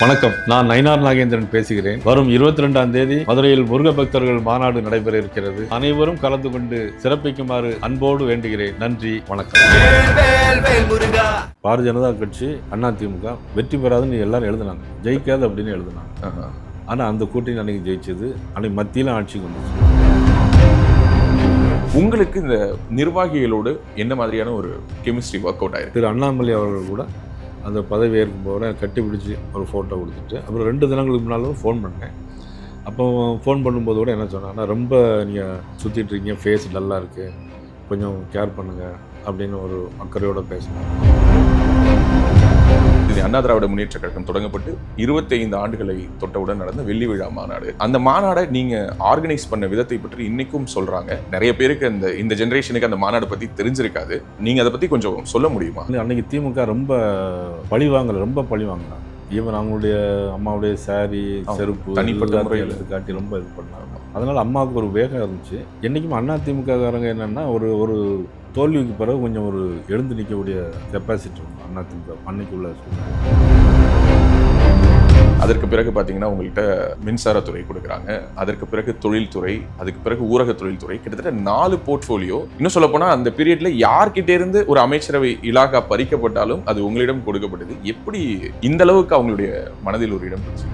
வணக்கம், நான் நயினார் நாகேந்திரன் பேசுகிறேன். வரும் 22ஆம் தேதி மதுரையில் முருக பக்தர்கள் மாநாடு நடைபெற இருக்கிறது. அனைவரும் கலந்து கொண்டு சிறப்பிக்குமாறு அன்போடு வேண்டுகிறேன். நன்றி, வணக்கம். பாரதிய ஜனதா கட்சி, அதிமுக வெற்றி பெறாதுன்னு எல்லாரும் எழுதினாங்க, ஜெயிக்காது அப்படின்னு எழுதினாங்க. ஆனா அந்த கூட்டணி அன்னைக்கு ஜெயிச்சது, அன்னைக்கு மத்தியில ஆட்சிக்கு வந்துச்சு. உங்களுக்கு இந்த நிர்வாகிகளோடு என்ன மாதிரியான ஒரு கெமிஸ்ட்ரி ஒர்க் அவுட் ஆயிருக்கு? திரு அண்ணாமலை அவர்கள் கூட அந்த பதவி ஏற்கும் போது கட்டி பிடிச்சி ஒரு ஃபோட்டோ கொடுத்துட்டு, அப்புறம் 2 தினங்களுக்கு முன்னாலும் ஃபோன் பண்ணேன். அப்போ ஃபோன் பண்ணும்போது கூட என்ன சொன்னாங்கன்னா, ரொம்ப நீங்கள் சுற்றிட்டு இருக்கீங்க, ஃபேஸ் டல்லாக இருக்குது, கொஞ்சம் கேர் பண்ணுங்கள் அப்படின்னு ஒரு அக்கறையோடு பேசினேன். இது அண்ணா திராவிட முன்னேற்ற கழகம் தொடங்கப்பட்டு 25 ஆண்டுகளை தொட்டவுடன் நடந்த வெள்ளி விழா மாநாடு. அந்த மாநாடை நீங்க ஆர்கனைஸ் பண்ண விதத்தை பற்றி இன்னைக்கும் சொல்றாங்க. நிறைய பேருக்கு இந்த ஜெனரேஷனுக்கு அந்த மாநாடு பத்தி தெரிஞ்சிருக்காது. நீங்க அதை பத்தி கொஞ்சம் சொல்ல முடியுமா? அன்னைக்கு திமுக ரொம்ப பழிவாங்கலாம். ஈவன் அவங்களுடைய அம்மாவுடைய சாரி, செருப்பு, தனிப்பட்ட முறையில் காட்டி ரொம்ப இது பண்ணாங்க. அதனால அம்மாவுக்கு ஒரு வேகம் இருந்துச்சு. என்னைக்கும் அதிமுக காரங்க என்னன்னா, ஒரு தோல்விக்கு பிறகு கொஞ்சம் ஒரு எழுந்து நிற்கக்கூடிய கெப்பாசிட்டி இருக்கும் அதிமுக அன்னைக்குள்ள. அதற்கு பிறகு பார்த்தீங்கன்னா உங்கள்கிட்ட மின்சாரத்துறை கொடுக்குறாங்க, அதற்கு பிறகு தொழில்துறை, அதுக்கு பிறகு ஊரக தொழில்துறை, கிட்டத்தட்ட 4 போர்ட்ஃபோலியோ. இன்னும் சொல்ல போனால் அந்த பீரியட்ல யார்கிட்ட இருந்து ஒரு அமைச்சரவை இலாகா பறிக்கப்பட்டாலும் அது உங்களிடம் கொடுக்கப்பட்டது. எப்படி இந்த அளவுக்கு அவங்களுடைய மனதில் ஒரு இடம் பிடிச்சி?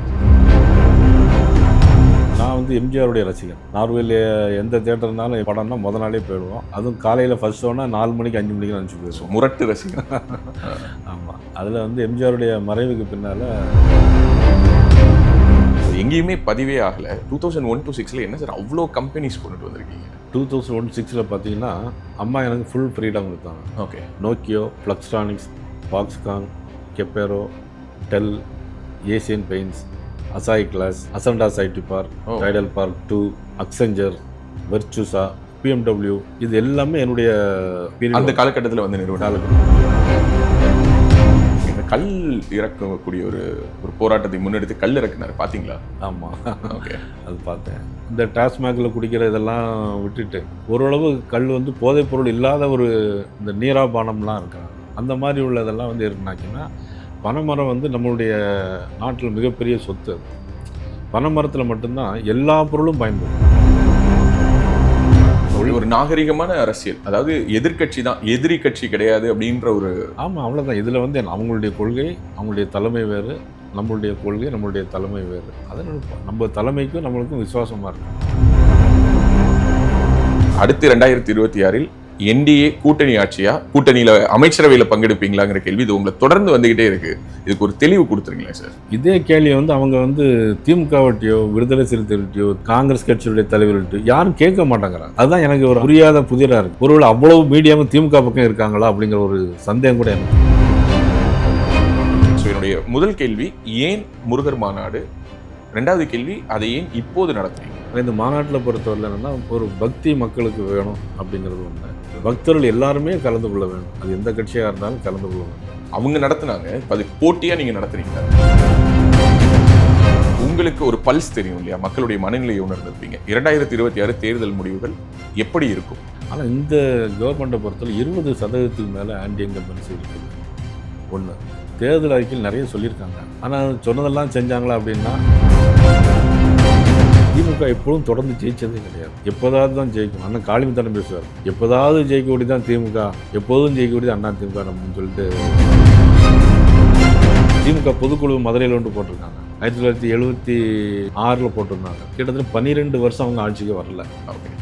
நான் வந்து எம்ஜிஆருடைய ரசிகன். நார்வேல எந்த தேட்டர்னாலும் படம்னா முத நாளே போயிடுவோம். அதுவும் காலையில் ஃபர்ஸ்ட் ஷோனா 4 மணிக்கு 5 மணிக்கு நினச்சி போயிடுவோம். முரட்டு ரசிகன். ஆமாம், அதில் வந்து எம்ஜிஆருடைய மறைவுக்கு பின்னால் எங்கேயுமே பதிவே ஆகலை. 2001-06 என்ன சார் அவ்வளோ கம்பெனிஸ் கொண்டுட்டு வந்திருக்கீங்க? 2001-06 பார்த்தீங்கன்னா அம்மா எனக்கு ஃபுல் ஃப்ரீடம் கொடுத்தாங்க. Okay. Nokia, Flextronics, Foxconn, Caparo, Dell, Asian Paints, Asahi Glass, Ascendas IT Park, Tidel Park 2, Accenture, Virtusa, BMW, இது எல்லாமே என்னுடைய அந்த காலகட்டத்தில் வந்து நிறுவனம். இந்த கல் இறக்கக்கூடிய ஒரு போராட்டத்தை முன்னெடுத்து கல் இறக்குனாரு, பார்த்தீங்களா? ஆமாம், ஓகே, அது பார்த்தேன். இந்த டாஸ்மாகில் குடிக்கிற இதெல்லாம் விட்டுட்டு ஓரளவு கல் வந்து போதைப் பொருள் இல்லாத ஒரு இந்த நீராபானம்லாம் இருக்காங்க, அந்த மாதிரி உள்ளதெல்லாம் வந்து இருக்குனாக்கின்னா, பனைமரம் வந்து நம்மளுடைய நாட்டில் மிகப்பெரிய சொத்து. பனைமரத்தில் மட்டும்தான் எல்லா பொருளும் பயன்படும். ஒரு நாகரிகமான அரசியல், அதாவது எதிர்கட்சி தான், எதிரி கட்சி கிடையாது அப்படின்ற ஒரு. ஆமாம், அவ்வளோதான். இதில் வந்து அவங்களுடைய கொள்கை, அவங்களுடைய தலைமை வேறு, நம்மளுடைய கொள்கை, நம்மளுடைய தலைமை வேறு. அதை நம்ம தலைமைக்கும் நம்மளுக்கும் விசுவாசமாக இருக்கும். அடுத்து 2026 NDA கூட்டணி ஆட்சியா, கூட்டணியில அமைச்சரவையில பங்கெடுப்பீங்களாங்கிற கேள்வி இது உங்களை தொடர்ந்து வந்துகிட்டே இருக்கு. இதுக்கு ஒரு தெளிவு கொடுத்துருங்களேன் சார். இதே கேள்வியை வந்து அவங்க வந்து திமுகவட்டியோ, விடுதலை சிறுத்தைகள்கிட்டயோ, காங்கிரஸ் கட்சியுடைய தலைவர்கள்ட்ட யாரும் கேட்க மாட்டேங்கிறாங்க. அதுதான் எனக்கு ஒரு புரியாத புதிராக இருக்கு. ஒருவேளை அவ்வளவு மீடியாவும் திமுக பக்கம் இருக்காங்களா அப்படிங்கிற ஒரு சந்தேகம் கூட எனக்கு. என்னுடைய முதல் கேள்வி, ஏன் முருகர் மாநாடு? 2வது கேள்வி, அதை ஏன் இப்போது நடத்துறீங்க? இந்த மாநாட்டில் பொறுத்தவரை என்னன்னா, ஒரு பக்தி மக்களுக்கு வேணும் அப்படிங்கிறது ஒன்று. பக்தர்கள் எல்லாருமே கலந்து கொள்ள வேணும். அது எந்த கட்சியாக இருந்தாலும் கலந்து கொள்ள வேண்டும். அவங்க நடத்துனாங்க, அது போட்டியாக நீங்கள் நடத்துறீங்க. உங்களுக்கு ஒரு பல்ஸ் தெரியும் இல்லையா, மக்களுடைய மனநிலையை உணர்ந்திருப்பீங்க. 2026 தேர்தல் முடிவுகள் எப்படி இருக்கும்? ஆனால் இந்த கவர்மெண்ட்டை பொறுத்தவரை 20% மேலே ஆன்டி இன்கம்பன்சி இருக்குது. ஒன்று, தேர்தல் அறிக்கையில் நிறைய சொல்லியிருக்காங்க. ஆனால் சொன்னதெல்லாம் செஞ்சாங்களா அப்படின்னா, திமுக எப்பொழுதும் தொடர்ந்து ஜெயிச்சதே கிடையாது. எப்போதாவது தான் ஜெயிக்கும். அண்ணன் காளிமுத்தனம் பேசுவார், எப்போதாவது ஜெயிக்கக்கூடிய தான் திமுக, எப்போதும் ஜெயிக்கக்கூடிய அண்ணா திமுக அப்படின்னு சொல்லிட்டு. திமுக பொதுக்குழு மதுரையில் ஒன்று போட்டிருக்காங்க, 1976 போட்டிருந்தாங்க. கிட்டத்தட்ட 12 வருஷம் அவங்க ஆட்சிக்கு வரல.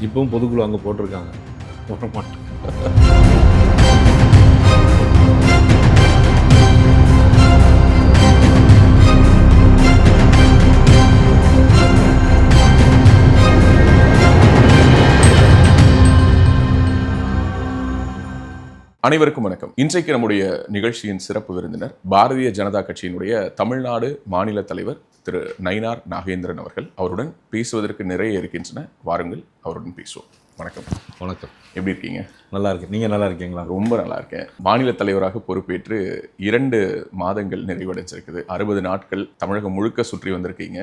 இப்பவும் பொதுக்குழு அங்கே போட்டிருக்காங்க, போட மாட்டாங்க. அனைவருக்கும் வணக்கம். இன்றைக்கு நம்முடைய நிகழ்ச்சியின் சிறப்பு விருந்தினர் பாரதிய ஜனதா கட்சியினுடைய தமிழ்நாடு மாநில தலைவர் திரு நயினார் நாகேந்திரன் அவர்கள். அவருடன் பேசுவதற்கு நிறைய இருக்கின்றன, வாருங்கள் அவருடன் பேசுவோம். வணக்கம். வணக்கம். எப்படி இருக்கீங்க? நல்லா இருக்கேன். நீங்கள் நல்லா இருக்கீங்களா? ரொம்ப நல்லா இருக்கேன். மாநில தலைவராக பொறுப்பேற்று 2 மாதங்கள் நிறைவடைஞ்சிருக்குது. 60 நாட்கள் தமிழகம் முழுக்க சுற்றி வந்திருக்கீங்க.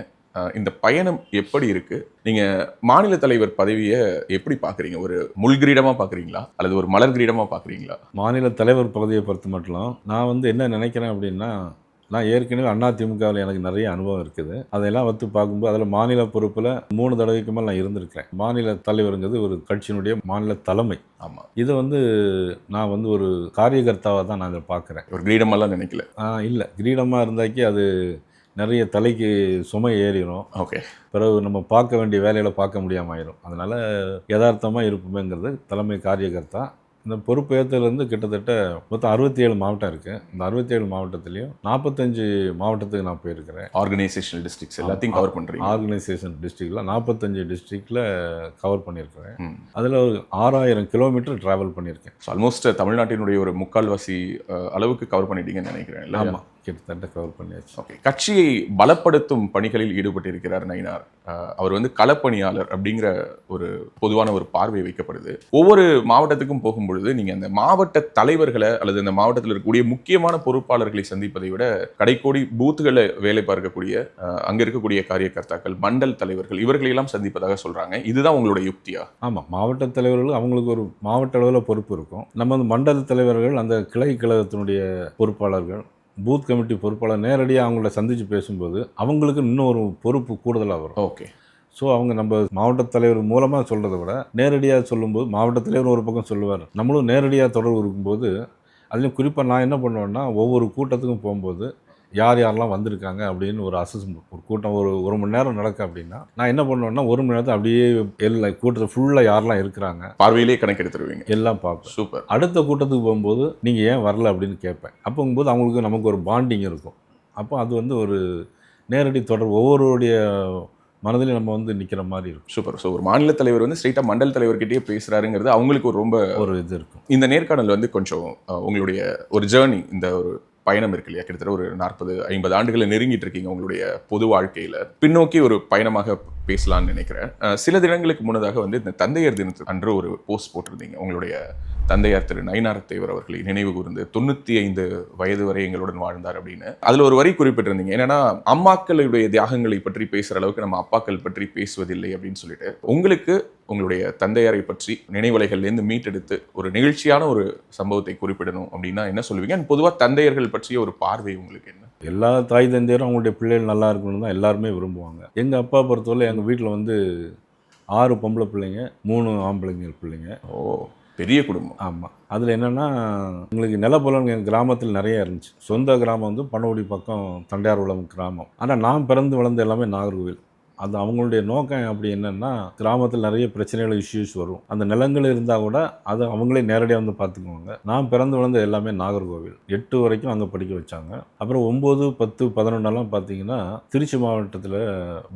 இந்த பயணம் எப்படி இருக்கு? நீங்க மாநில தலைவர் பதவியை எப்படி பாக்குறீங்க? ஒரு முள்கிரீடமா பாக்குறீங்களா அல்லது ஒரு மலர் கிரீடமா பாக்குறீங்களா? மாநில தலைவர் பதவியை பொறுத்த மட்டும் நான் வந்து என்ன நினைக்கிறேன் அப்படின்னா, நான் ஏற்கனவே அதிமுகவில் எனக்கு நிறைய அனுபவம் இருக்குது. அதையெல்லாம் வந்து பார்க்கும்போது அதில் மாநில பொறுப்பில் 3 தடவைக்கு மேல் நான் இருந்திருக்கிறேன். மாநில தலைவருங்கிறது ஒரு கட்சியினுடைய மாநில தலைமை. ஆமா. இதை வந்து நான் வந்து ஒரு காரியகர்த்தாவாக தான் நான் இதை பார்க்குறேன். ஒரு கிரீடமெல்லாம் நினைக்கல. இல்லை, கிரீடமாக இருந்தாக்கி அது நிறைய தலைக்கு சுமை ஏறிடும். ஓகே. பிறகு நம்ம பார்க்க வேண்டிய வேலைகளை பார்க்க முடியாமல் ஆயிரும். அதனால் யதார்த்தமாக இருப்போமேங்கிறது தலைமை காரியகர்த்தா. இந்த பொறுப்பு ஏற்றதுலேருந்து கிட்டத்தட்ட மொத்தம் 67 மாவட்டம் இருக்குது. இந்த 67 மாவட்டத்துலேயும் 45 மாவட்டத்துக்கு நான் போயிருக்கிறேன். ஆர்கனைசேஷனல் டிஸ்ட்ரிக்ட்ஸ் எல்லாத்தையும் கவர் பண்ணுறீங்க. ஆர்கனைசேஷன் டிஸ்ட்ரிக்டில் 45 டிஸ்ட்ரிக்டில் கவர் பண்ணியிருக்கிறேன். அதில் ஒரு 6000 கிலோமீட்டர் ட்ராவல் பண்ணியிருக்கேன். ஆல்மோஸ்ட் தமிழ்நாட்டினுடைய ஒரு முக்கால்வாசி அளவுக்கு கவர் பண்ணிட்டீங்கன்னு நினைக்கிறேன். இல்லை? ஆமாம், கிட்டத்தட்ட கவர் பண்ணியாச்சு. ஓகே. கட்சியை பலப்படுத்தும் பணிகளில் ஈடுபட்டிருக்கிறார் நயினார். அவர் வந்து களப்பணியாளர் அப்படிங்கிற ஒரு பொதுவான ஒரு பார்வை வைக்கப்படுது. ஒவ்வொரு மாவட்டத்துக்கும் போகும்பொழுது நீங்கள் அந்த மாவட்ட தலைவர்களை அல்லது அந்த மாவட்டத்தில் இருக்கக்கூடிய முக்கியமான பொறுப்பாளர்களை சந்திப்பதை விட கடைக்கோடி பூத்துகளை வேலை பார்க்கக்கூடிய அங்கே இருக்கக்கூடிய காரியகர்த்தாக்கள், மண்டல் தலைவர்கள், இவர்களையெல்லாம் சந்திப்பதாக சொல்கிறாங்க. இதுதான் உங்களோட யுக்தியா? ஆமாம், மாவட்ட தலைவர்கள் அவங்களுக்கு ஒரு மாவட்ட அளவில் பொறுப்பு இருக்கும். நம்ம அந்த மண்டல தலைவர்கள் அந்த கிளை கழகத்தினுடைய பொறுப்பாளர்கள், பூத் கமிட்டி பொறுப்பாளர் நேரடியாக அவங்கள சந்தித்து பேசும்போது அவங்களுக்கு இன்னும் ஒரு பொறுப்பு கூடுதலாக வரும். ஓகே. ஸோ அவங்க நம்ம மாவட்ட தலைவர் மூலமாக சொல்கிறத விட நேரடியாக சொல்லும்போது மாவட்ட தலைவர் ஒரு பக்கம் சொல்லுவார், நம்மளும் நேரடியாக தொடர்பு இருக்கும்போது அதுலேயும் குறிப்பாக நான் என்ன பண்ணுவேன்னா ஒவ்வொரு கூட்டத்துக்கும் போகும்போது யார் யாரெல்லாம் வந்திருக்காங்க அப்படின்னு ஒரு அசஸ்மெண்ட். ஒரு கூட்டம் ஒரு மணி நேரம் நடக்கும் அப்படின்னா நான் என்ன பண்ணுவேன்னா 1 மணி நேரத்தை அப்படியே எல்லா கூட்டத்தில் ஃபுல்லாக யாரெல்லாம் இருக்கிறாங்க பார்வையிலே கணக்கெடுத்துருவீங்க. எல்லாம் பார்ப்பேன். சூப்பர். அடுத்த கூட்டத்துக்கு போகும்போது நீங்கள் ஏன் வரல அப்படின்னு கேட்பேன். அப்போங்கும்போது அவங்களுக்கு நமக்கு ஒரு பாண்டிங் இருக்கும். அப்போ அது வந்து ஒரு நேரடி தொடர்பு, ஒவ்வொருடைய மனதிலையும் நம்ம வந்து நிற்கிற மாதிரி இருக்கும். சூப்பர். ஸோ ஒரு மாநில தலைவர் வந்து ஸ்ட்ரெயிட்டாக மண்டல் தலைவர்கிட்டயே பேசுகிறாருங்கிறது அவங்களுக்கு ஒரு ரொம்ப ஒரு இது இருக்கும். இந்த நேர்காணல் வந்து கொஞ்சம் உங்களுடைய ஒரு ஜேர்னி, இந்த ஒரு பயணம் இருக்கு இல்லையா, கிட்டத்தட்ட ஒரு 40-50 ஆண்டுகளை நெருங்கிட்டு இருக்கீங்க உங்களுடைய பொது வாழ்க்கையில். பின்னோக்கி ஒரு பயணமாக பேசலாம்னு நினைக்கிறேன். சில தினங்களுக்கு முன்னதாக வந்து இந்த தந்தையர் தினத்து அன்று ஒரு போஸ்ட் போட்டிருந்தீங்க. உங்களுடைய தந்தையார் திரு நயினார் தேவர் அவர்களை நினைவு கூர்ந்து 95 வயது வரை எங்களுடன் வாழ்ந்தார் அப்படின்னு அதில் ஒரு வரி குறிப்பிட்டிருந்தீங்க. என்னன்னா, அம்மாக்களுடைய தியாகங்களை பற்றி பேசுகிற அளவுக்கு நம்ம அப்பாக்கள் பற்றி பேசுவதில்லை அப்படின்னு சொல்லிட்டு, உங்களுக்கு உங்களுடைய தந்தையாரை பற்றி நினைவலைகள்லேருந்து மீட்டெடுத்து ஒரு நிகழ்ச்சியான ஒரு சம்பவத்தை குறிப்பிடணும் அப்படின்னா என்ன சொல்லுவீங்க? பொதுவாக தந்தையர்கள் பற்றிய ஒரு பார்வை உங்களுக்கு என்ன? எல்லா தாய் தந்தையரும் அவங்களுடைய பிள்ளைகள் நல்லா இருக்கணும்னு தான் எல்லாருமே விரும்புவாங்க. எங்கள் அப்பா பொறுத்தவரை எங்கள் வீட்டில் வந்து 6 பொம்பளை பிள்ளைங்க, 3 ஆம்பளைங்க பிள்ளைங்க. ஓ, பெரிய குடும்பம். ஆமாம். அதில் என்னென்னா எங்களுக்கு நிலப்புலம் எங்கள் கிராமத்தில் நிறைய இருந்துச்சு. சொந்த கிராமம் வந்து பனகுடி பக்கம் தண்டையார்குளம் கிராமம். ஆனால் நான் பிறந்து வளர்ந்த எல்லாமே நாகர்கோவில். அது அவங்களுடைய நோக்கம் அப்படி என்னென்னா, கிராமத்தில் நிறைய பிரச்சனைகள், இஷ்யூஸ் வரும். அந்த நிலங்கள் இருந்தால் கூட அதை அவங்களே நேரடியாக வந்து பார்த்துக்குவாங்க. நான் பிறந்து வளர்ந்த எல்லாமே நாகர்கோவில். 8 வரைக்கும் அங்கே படிக்க வச்சாங்க. அப்புறம் 9, 10, 11 பார்த்தீங்கன்னா திருச்சி மாவட்டத்தில்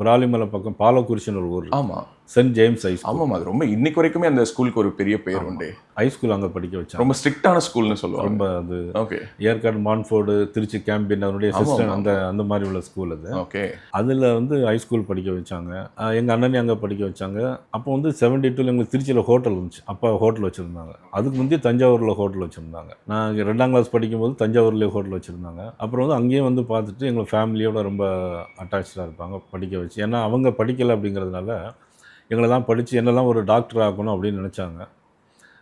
விராலிமலை பக்கம் பாலக்குறிச்சின்னு ஒரு ஊர். ஆமாம், சென்ட் ஜேம்ஸ் ஹை ஸ்கூல். ஆமாம், அது ரொம்ப இன்னைக்கு வரைக்குமே அந்த ஸ்கூலுக்கு ஒரு பெரிய பேர் உண்டு. ஹை ஸ்கூல் அங்கே படிக்க வச்சாங்க. ரொம்ப ஸ்ட்ரிக்டான ஸ்கூல்னு சொல்லுவாங்க. ரொம்ப அது ஓகே. ஏற்காடு மான்ஃபோர்டு, திருச்சி கேம்பின் அதனுடைய சிஸ்டம் அந்த மாதிரி உள்ள ஸ்கூல் அது. ஓகே. அதில் வந்து ஹை ஸ்கூல் படிக்க வச்சாங்க. எங்கள் அண்ணனையும் அங்கே படிக்க வச்சாங்க. அப்போ வந்து 72 எங்களுக்கு திருச்சியில் ஹோட்டல் இருந்துச்சு. அப்போ ஹோட்டல் வச்சுருந்தாங்க. அதுக்கு முந்தைய தஞ்சாவூரில் ஹோட்டல் வச்சுருந்தாங்க. நான் 2ஆம் கிளாஸ் படிக்கும்போது தஞ்சாவூர்லேயே ஹோட்டல் வச்சுருந்தாங்க. அப்புறம் வந்து அங்கேயே வந்து பார்த்துட்டு எங்கள் ஃபேமிலியோட ரொம்ப அட்டாச்சாக இருப்பாங்க, படிக்க வச்சு. ஏன்னா அவங்க படிக்கலை அப்படிங்கிறதுனால எங்களை தான் படித்து என்னெல்லாம் ஒரு டாக்டர் ஆகணும் அப்படின்னு நினச்சாங்க.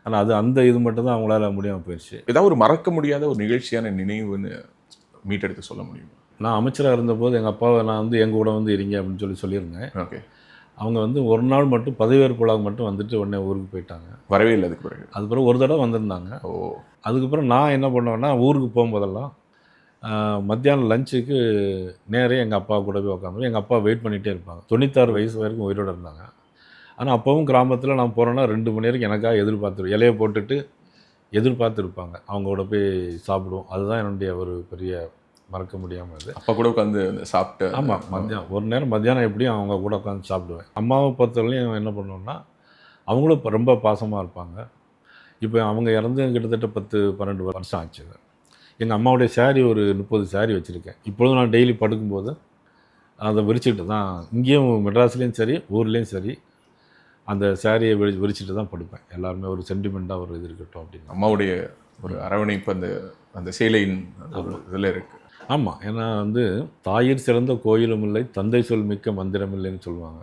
ஆனால் அது அந்த இது மட்டும் தான் அவங்களால முடியாமல் போயிடுச்சு. ஏதாவது ஒரு மறக்க முடியாத ஒரு நிகழ்ச்சியான நினைவுன்னு மீட்டெடுத்து சொல்ல முடியுமா? நான் அமைச்சராக இருந்தபோது எங்கள் அப்பாவை நான் வந்து எங்கள் கூட வந்து இருங்க அப்படின்னு சொல்லியிருந்தேன். ஓகே. அவங்க வந்து ஒரு நாள் மட்டும் பதவியேற்பு விழாவுக்கு மட்டும் வந்துட்டு உடனே ஊருக்கு போயிட்டாங்க. வரவே இல்லை அதுக்கு பிறகு? அது பிறகு ஒரு தடவை வந்திருந்தாங்க. ஓ. அதுக்கப்புறம் நான் என்ன பண்ணுவேன்னா, ஊருக்கு போகும்போதெல்லாம் மத்தியானம் லஞ்சுக்கு நேரே எங்கள் அப்பா கூட போய் உட்காந்து எங்கள் அப்பா வெயிட் பண்ணிகிட்டே இருப்பாங்க. 96 வயசு வரைக்கும் உயிரோடு இருந்தாங்க. ஆனால் அப்போவும் கிராமத்தில் நான் போகிறேன்னா 2 மணி வரைக்கும் எனக்காக இலையை போட்டுட்டு எதிர்பார்த்துருப்பாங்க. அவங்க கூட போய் சாப்பிடுவோம். அதுதான் என்னுடைய ஒரு பெரிய மறக்க முடியாமல் அது. அப்போ கூட உட்காந்து சாப்பிட்டு. ஆமாம், மத்தியானம் ஒரு நேரம் மத்தியானம் எப்படியும் அவங்க கூட உட்காந்து சாப்பிடுவேன். அம்மாவை பொறுத்தவரையிலையும் என்ன பண்ணுவோன்னா, அவங்களும் இப்போ ரொம்ப பாசமாக இருப்பாங்க. இப்போ அவங்க இறந்து கிட்டத்தட்ட 10-12 வருஷம் ஆச்சு. எங்கள் அம்மாவுடைய சாரீ ஒரு 30 சாரீ வச்சுருக்கேன். இப்பொழுதும் நான் டெய்லி படுக்கும்போது அதை விரிச்சிட்டு தான், இங்கேயும் மெட்ராஸ்லேயும் சரி ஊர்லேயும் சரி அந்த சாரியை விரிச்சிட்டு தான் படுப்பேன். எல்லாருமே ஒரு சென்டிமெண்ட்டாக ஒரு இது இருக்கட்டும் அப்படின்னு. அம்மாவுடைய ஒரு அரவணைப்பு அந்த அந்த சேலையின் இதில் இருக்குது. ஆமாம், ஏன்னா வந்து தாயிற் சிறந்த கோயிலும் இல்லை, தந்தை சொல் மிக்க மந்திரம் இல்லைன்னு சொல்லுவாங்க.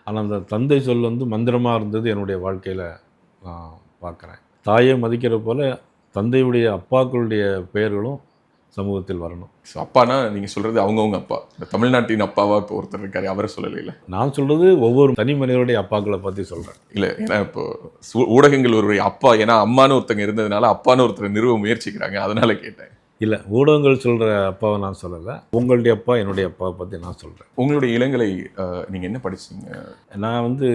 ஆனால் அந்த தந்தை சொல் வந்து மந்திரமாக இருந்தது என்னுடைய வாழ்க்கையில் நான் பார்க்குறேன். தாயை மதிக்கிற போல் தந்தையுடைய அப்பாக்களுடைய பெயர்களும் சமூகத்தில் வரணும். ஸோ அப்பானா நீங்கள் சொல்கிறது அவங்கவுங்க அப்பா, இந்த தமிழ்நாட்டின் அப்பாவா இப்போ ஒருத்தர் இருக்காரு, அவரை சொல்லலையில. நான் சொல்கிறது ஒவ்வொரு தனி மனிதனுடைய அப்பாக்களை பற்றி சொல்கிறேன். இல்லை, ஏன்னா இப்போ ஊடகங்கள் ஒரு அப்பா, ஏன்னா அம்மானு ஒருத்தங்க இருந்ததுனால அப்பான்னு ஒருத்தர் நிறுவ முயற்சிக்கிறாங்க, அதனால கேட்டேன். இல்லை, ஊடகங்கள் சொல்கிற அப்பாவை நான் சொல்லலை, உங்களுடைய அப்பா என்னுடைய அப்பாவை பற்றி நான் சொல்கிறேன். உங்களுடைய இளங்கலை நீங்கள் என்ன படிச்சீங்க? நான் வந்து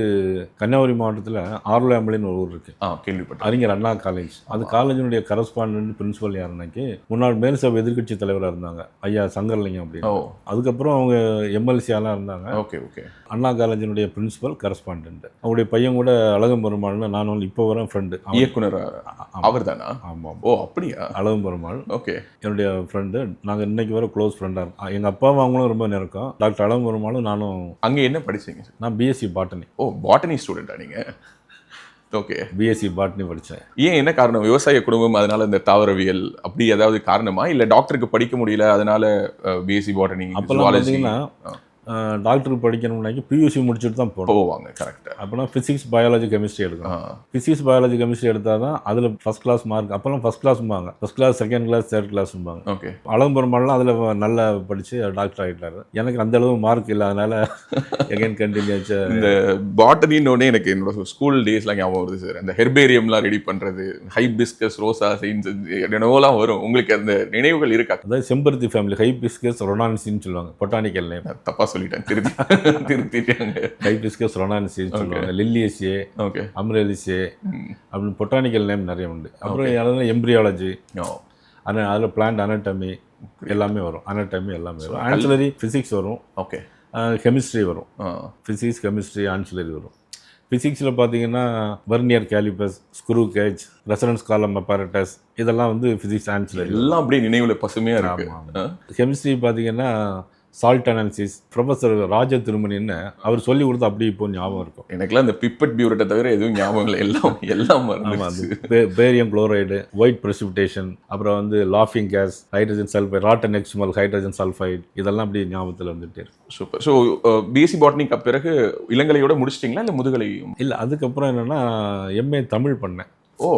கன்னியாகுமரி மாவட்டத்தில் ஆர்லாம்பலின்னு ஒரு ஊர் இருக்குது, கேள்விப்பட்டேன். அறிஞர் அண்ணா காலேஜ். அது காலேஜினுடைய கரஸ்பாண்டன்ட் பிரின்சிபல் யாருன்னாக்கி முன்னாள் மேல்சபை எதிர்க்கட்சி தலைவராக இருந்தாங்க ஐயா சங்கர்லிங்கம் அப்படின்னு. அதுக்கப்புறம் அவங்க எம்எல்சியாலாம் இருந்தாங்க. Okay okay. அண்ணா காலேஜினுடைய பிரின்சிபல் கரஸ்பாண்டன்ட். அவருடைய பையன் கூட அழகம் பெருமாள்னு நான் வந்து இப்போ வர ஃப்ரெண்டு, இயக்குனர் அவர் தானா? ஆமாம். ஓ அப்படியா? அழகம் பெருமாள் ஓகே, என்னுடைய ஃப்ரெண்டு. நாங்கள் இன்னைக்கு வர க்ளோஸ் ஃப்ரெண்டாக இருக்கோம். எங்கள் அப்பாவும் அவங்களும் ரொம்ப நெருக்கம். டாக்டர் அழகம் பெருமாளும் நானும். அங்கே என்ன படிச்சீங்க? நான் பிஎஸ்சி பாட்டனி. ஓ, பாட்டனி ஸ்டூடெண்டா நீங்கள்? ஓகே, பிஎஸ்சி பாட்டனி படித்தேன். ஏன், என்ன காரணம்? விவசாய குடும்பம், அதனால இந்த தாவரவியல் அப்படி ஏதாவது காரணமா, இல்லை டாக்டருக்கு படிக்க முடியல அதனால பிஎஸ்சி பாட்டனி? அப்போல்லாம் பார்த்தீங்கன்னா டாக்டருக்கு படிக்கணும்னாக்கி பியூசி முடிச்சுட்டு தான் போவாங்க. கரெக்டாக. அப்போனா ஃபிசிக்ஸ் பயாலஜி கெமிஸ்ட்ரி எடுக்கணும். ஃபிசிக்ஸ் பயாலஜி கெமிஸ்ட்ரி எடுத்தால் தான் அதில் ஃபஸ்ட் கிளாஸ் மார்க். அப்போல்லாம் ஃபஸ்ட் கிளாஸ்ம்பாங்க, first class, second class, third கிளாஸ்ம்பாங்க. ஓகே. அழகும் பெருமாள்லாம் அதில் நல்லா படித்து டாக்டர் ஆகிட்டாரு. எனக்கு அந்த அளவு மார்க் இல்லை, அதனால எகைன் கண்டினியூ ஆச்சு. இந்த பாட்டனின்னு எனக்கு என்னோட ஸ்கூல் டேஸ்லாம் ஞாபகம் வருது சார். அந்த ஹெர்பேரியம்லாம் ரெடி பண்ணுறது, ஹைபிஸ்கஸ், ரோசா சைன்ஸ் என்னவோலாம் வரும். உங்களுக்கு அந்த நினைவுகள் இருக்கா? அதாவது செம்பருத்தி ஃபேமிலி, ஹைபிஸ்கஸ் ரொனான்சின்னு சொல்லுவாங்க, பொட்டானிக்கல் நேம். தப்பா சொல்லிட்டேன், திருத்திட்டாங்க. ஹைபிஸ்கஸ் ரொனான்சின்னு சொல்லுவாங்க, லில்லியேசியே, ஓகே, அம்ரேலிசியே அப்படின்னு பொட்டானிக்கல் நேம் நிறைய உண்டு. அப்புறம் யாராவது எம்பிரியாலஜி, அதில் பிளான்ட் அனாட்டமி எல்லாமே வரும். அனாட்டமி எல்லாமே வரும். ஆன்சிலரி ஃபிசிக்ஸ் வரும். ஓகே. கெமிஸ்ட்ரி வரும். ஃபிசிக்ஸ், கெமிஸ்ட்ரி, ஆன்சிலரி வரும். ஃபிசிக்ஸில் பார்த்தீங்கன்னா vernier calipers, screw gauge, resonance column apparatus, இதெல்லாம் வந்து ஃபிசிக்ஸ் ஆன்சிலரி. எல்லாம் அப்படியே நினைவில் பசுமையாக இருக்கு. கெமிஸ்ட்ரி பார்த்தீங்கன்னா சால்ட் அனாலிசிஸ், ப்ரொஃபஸர் ராஜ திருமணின்னு அவர் சொல்லி கொடுத்து அப்படி இப்போ ஞாபகம் இருக்கும். எனக்குலாம் இந்த பிப்பட் பியூரட்டை தவிர எதுவும் ஞாபகம் இல்லை, எல்லாம் பேரியம் குளோரைடு, ஒயிட் பிரசிபிடேஷன், அப்புறம் வந்து லாஃபிங் gas, hydrogen sulphide, rotten egg smell, hydrogen sulphide, இதெல்லாம் அப்படி ஞாபகத்தில் வந்துட்டு இருக்கு. சூப்பர். ஸோ பிஎஸ்சி பாட்னிக்கு பிறகு இளங்கலையோட முடிச்சிட்டிங்களா இல்லை முதுகலை? இல்லை, அதுக்கப்புறம் என்னென்னா எம்ஏ தமிழ் பண்ணேன். ஓ,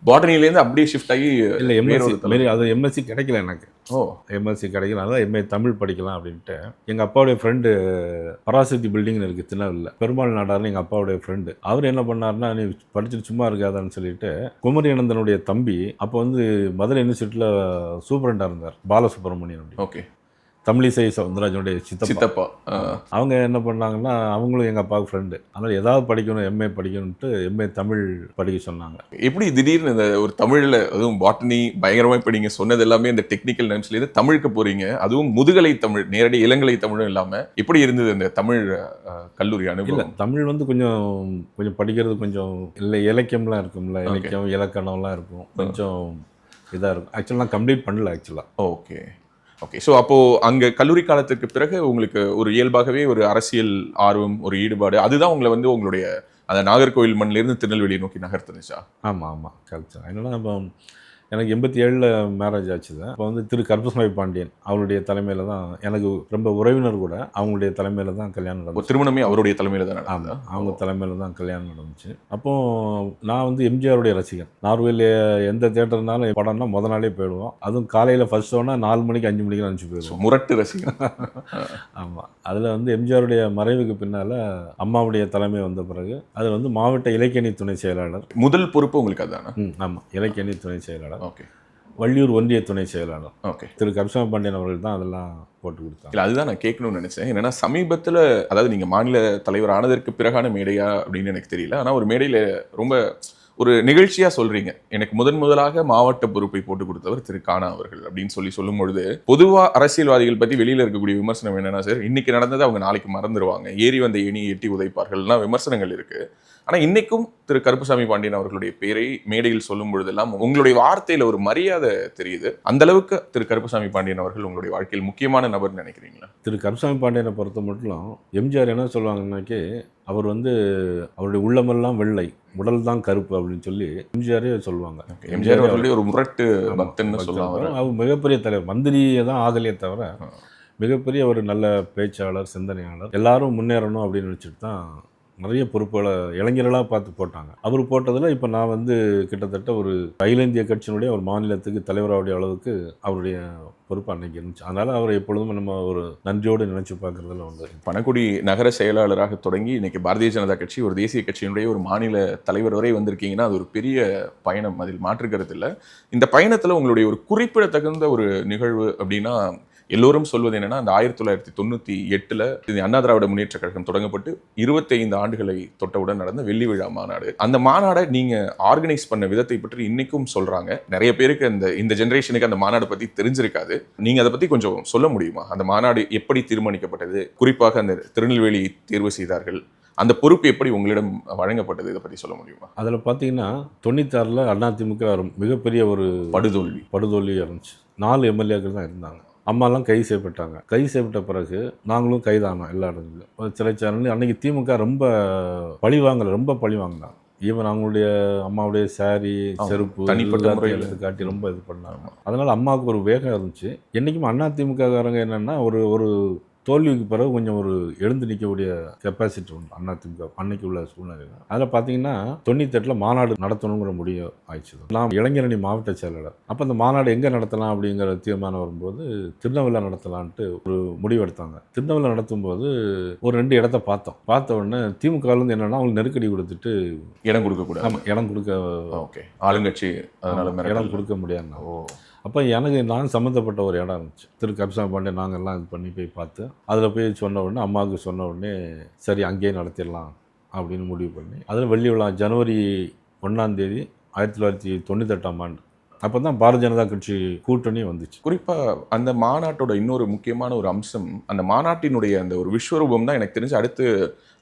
பாட்டனிலேருந்து அப்படியே ஷிஃப்ட் ஆகி? இல்லை, எம்எஸ்சி. அது எம்எஸ்சி கிடைக்கல எனக்கு. ஓ, எம்எஸ்சி கிடைக்கல, அதான் எம்ஏ தமிழ் படிக்கலாம் அப்படின்ட்டு. எங்கள் அப்பாவுடைய ஃப்ரெண்டு பராசக்தி பில்டிங்னு இருக்குது திருநெல்வேலியில், பெருமாள் நாடார்னு எங்கள் அப்பாவுடைய ஃப்ரெண்டு. அவர் என்ன பண்ணார்னா, நீ படிச்சுட்டு சும்மா இருக்காதான்னு சொல்லிட்டு குமரி அனந்தனுடைய தம்பி அப்போ வந்து மதுரை யூனிவர்சிட்டியில் சூப்பரண்டாக இருந்தார், பாலசுப்ரமணியன் அப்படி. ஓகே. தமிழிசை சவுந்தரராஜனுடைய சித்தப்பா. அவங்க என்ன பண்ணாங்கன்னா, அவங்களும் எங்கள் அப்பாவுக்கு ஃப்ரெண்டு, அதனால் ஏதாவது படிக்கணும், எம்ஏ படிக்கணும்ட்டு எம்ஏ தமிழ் படிக்க சொன்னாங்க. எப்படி திடீர்னு இந்த ஒரு தமிழில், அதுவும் பாட்டனி பயங்கரமாக, இப்போ நீங்கள் சொன்னது எல்லாமே இந்த டெக்னிக்கல் நேம்ஸ்லேருந்து தமிழுக்கு போகிறீங்க, அதுவும் முதுகலை தமிழ், நேரடி இளங்கலை தமிழும் இல்லாமல், எப்படி இருந்தது இந்த தமிழ் கல்லூரி அனுபவம்? இல்லை, தமிழ் வந்து கொஞ்சம் படிக்கிறது கொஞ்சம் இல்லை, இலக்கியம்லாம் இருக்கும்ல, இலக்கியம் இலக்கணம்லாம் இருக்கும், கொஞ்சம் இதாக இருக்கும். ஆக்சுவலாக நான் கம்ப்ளீட் பண்ணல ஆக்சுவலாக. Okay okay. ஸோ அப்போது அங்கே கல்லூரி காலத்துக்கு பிறகு உங்களுக்கு ஒரு இயல்பாகவே ஒரு அரசியல் ஆர்வம், ஒரு ஈடுபாடு, அதுதான் உங்களை வந்து உங்களுடைய அந்த நாகர்கோவில் மண்ணிலேருந்து திருநெல்வேலியை நோக்கி நகர்த்துனுச்சா? ஆமாம் கரெக்டாக. என்னன்னா, இப்போ எனக்கு 87 மேரேஜ் ஆச்சு. அப்போ வந்து திரு கருப்பசாமி பாண்டியன் அவருடைய தலைமையில் தான், எனக்கு ரொம்ப உறவினர் கூட, அவங்களுடைய தலைமையில் தான் கல்யாணம் நடந்துச்சு. திருமணமே அவருடைய தலைமையில் தான்? ஆமாம், அவங்க தலைமையில் தான் கல்யாணம் நடந்துச்சு. அப்போது நான் வந்து எம்ஜிஆருடைய ரசிகன். நார்வேல எந்த தேட்டர்னாலும் படம்னா முத நாளே போயிடுவோம். அதுவும் காலையில் ஃபர்ஸ்ட் ஷோனா 4 மணிக்கு 5 மணிக்கு நினச்சி போயிடுவோம். முரட்டு ரசிகன். ஆமாம். அதில் வந்து எம்ஜிஆருடைய மறைவுக்கு பின்னால் அம்மாவுடைய தலைமை வந்த பிறகு அது வந்து மாவட்ட இலக்கியணி துணை செயலாளர். முதல் பொறுப்பு உங்களுக்கு அதுதானே? ஆமாம், இலக்கியணி துணை செயலாளர். ஓகே. வள்ளியூர் ஒன்றிய துணை செயலாளர். ஓகே. திரு கருப்பசாமி பாண்டியன் அவர்கள் தான் அதெல்லாம் போட்டு கொடுத்தாங்க. இல்லை, அதுதான் நான் கேட்கணும்னு நினச்சேன். என்னென்னா சமீபத்தில், அதாவது நீங்கள் மாநில தலைவர் ஆனதற்கு பிறகான மேடையா அப்படின்னு எனக்கு தெரியல, ஆனால் ஒரு மேடையில் ரொம்ப ஒரு நிகழ்ச்சியாக சொல்கிறீங்க, எனக்கு முதலாக மாவட்ட பொறுப்பை போட்டு கொடுத்தவர் திரு கானா அவர்கள் அப்படின்னு சொல்லும் பொழுது, பொதுவாக அரசியல்வாதிகள் பற்றி வெளியில் இருக்கக்கூடிய விமர்சனம் என்னன்னா, சார் இன்னைக்கு நடந்ததை அவங்க நாளைக்கு மறந்துடுவாங்க, ஏறி வந்த ஏணியை எட்டி உதைப்பார்கள்லாம் விமர்சனங்கள் இருக்குது. ஆனால் இன்னைக்கும் திரு கருப்பசாமி பாண்டியன் அவர்களுடைய பேரை மேடையில் சொல்லும் பொழுதெல்லாம் உங்களுடைய வார்த்தையில் ஒரு மரியாதை தெரியுது. அந்த அளவுக்கு திரு கருப்பசாமி பாண்டியன் அவர்கள் உங்களுடைய வாழ்க்கையில் முக்கியமான நபர்னு நினைக்கிறீங்களா? திரு கருப்பசாமி பாண்டியனை பொறுத்த மட்டும் எம்ஜிஆர் என்ன சொல்லுவாங்கன்னாக்கே, அவர் வந்து அவருடைய உள்ளமெல்லாம் வெள்ளை, உடல் தான் கருப்பு அப்படின்னு சொல்லி எம்ஜிஆரே சொல்லுவாங்க. எம்ஜிஆர் அவர்களுடைய ஒரு முரட்டு பக்தன்னு சொல்லுவாங்க. அவர் மிகப்பெரிய தலைவர், மந்திரியை தான் ஆகலையே தவிர மிகப்பெரிய ஒரு நல்ல பேச்சாளர், சிந்தனையாளர். எல்லாரும் முன்னேறணும் அப்படின்னு நினச்சிட்டு தான் நிறைய பொறுப்புகளை இளைஞர்களாக பார்த்து போட்டாங்க. அவர் போட்டதில் இப்போ நான் வந்து கிட்டத்தட்ட ஒரு அகில இந்திய கட்சியினுடைய ஒரு மாநிலத்துக்கு தலைவராவுடைய அளவுக்கு அவருடைய பொறுப்பு அன்னைக்கு இருந்துச்சு. அதனால் அவரை எப்பொழுதும் நம்ம ஒரு நன்றியோடு நினச்சி பார்க்குறதுல உண்டு. பணக்குடி நகர செயலாளராக தொடங்கி இன்னைக்கு பாரதிய ஜனதா கட்சி ஒரு தேசிய கட்சியினுடைய ஒரு மாநில தலைவர் வரை வந்திருக்கீங்கன்னா அது ஒரு பெரிய பயணம், அதில் மாற்றுக்கிறது இல்லை. இந்த பயணத்தில் உங்களுடைய ஒரு குறிப்பிடத்தகுந்த ஒரு நிகழ்வு அப்படின்னா எல்லோரும் சொல்வது என்னன்னா, அந்த 1998 அண்ணா திராவிட முன்னேற்ற கழகம் தொடங்கப்பட்டு 25 ஆண்டுகளை தொட்டவுடன் நடந்த வெள்ளி விழா மாநாடு. அந்த மாநாடை நீங்க ஆர்கனைஸ் பண்ண விதத்தை பற்றி இன்னைக்கும் சொல்றாங்க. நிறைய பேருக்கு இந்த ஜெனரேஷனுக்கு அந்த மாநாடு பத்தி தெரிஞ்சிருக்காது. நீங்க அதை பத்தி கொஞ்சம் சொல்ல முடியுமா? அந்த மாநாடு எப்படி தீர்மானிக்கப்பட்டது, குறிப்பாக அந்த திருநெல்வேலி தேர்வு செய்தார்கள், அந்த பொறுப்பு எப்படி உங்களிடம் வழங்கப்பட்டது, இதை பற்றி சொல்ல முடியுமா? அதில் பார்த்தீங்கன்னா 96ல் அதிமுக மிகப்பெரிய ஒரு படுதோல்வி இருந்துச்சு. 4 எம்எல்ஏக்கள் தான் இருந்தாங்க. அம்மாலாம் கைது செய்யப்பட்டாங்க. கைது செய்யப்பட்ட பிறகு நாங்களும் கைதானோம் எல்லா இடத்துலையும். சிறைச்சாலை அன்றைக்கி திமுக ரொம்ப பழிவாங்கினாங்க. ஈவன் அவங்களுடைய அம்மாவுடைய சாரி, செருப்பு தனிப்பட்ட முறையில் காட்டி ரொம்ப இது பண்ணாங்க. அதனால் அம்மாவுக்கு ஒரு வேகம் இருந்துச்சு. என்றைக்கும் அதிமுககாரங்க என்னென்னா ஒரு தோல்விக்கு பிறகு கொஞ்சம் ஒரு எழுந்து நிற்கக்கூடிய கெப்பாசிட்டி உண்டு அதிமுக அன்னைக்கு உள்ள சூழ்நிலையில். அதில் பார்த்தீங்கன்னா 98ல் மாநாடு நடத்தணுங்கிற முடிவு ஆயிடுச்சு. நான் இளைஞரணி மாவட்ட செயலாளர். அப்போ அந்த மாநாடு எங்கே நடத்தலாம் அப்படிங்கிற தீர்மானம் வரும்போது திருநெல்வேலியில் நடத்தலான்ட்டு ஒரு முடிவு எடுத்தாங்க. திருநெல்வேலியில் நடத்தும்போது ஒரு 2 இடத்த பார்த்த உடனே திமுகலேருந்து என்னென்னா அவங்களுக்கு நெருக்கடி கொடுத்துட்டு இடம் கொடுக்கக்கூடாது. ஆமாம், இடம் கொடுக்க ஓகே ஆளுங்கட்சி அதனால இடம் கொடுக்க முடியாது. அப்போ நான் சம்மந்தப்பட்ட ஒரு இடம் இருந்துச்சு. திரு கருப்பசாமி பாண்டியன் நாங்கள்லாம் இது பண்ணி போய் பார்த்து அதில் போய் சொன்ன உடனே அம்மாவுக்கு சொன்ன உடனே சரி அங்கேயே நடத்திடலாம் அப்படின்னு முடிவு பண்ணி அதில் வெள்ளி விழா ஜனவரி 1ஆம் தேதி 1998ஆம் ஆண்டு அப்போ தான் பாரதிய ஜனதா கட்சி கூட்டணி வந்துச்சு. குறிப்பாக அந்த மாநாட்டோட இன்னொரு முக்கியமான ஒரு அம்சம், அந்த மாநாட்டினுடைய அந்த ஒரு விஸ்வரூபம் தான் எனக்கு தெரிஞ்சு அடுத்து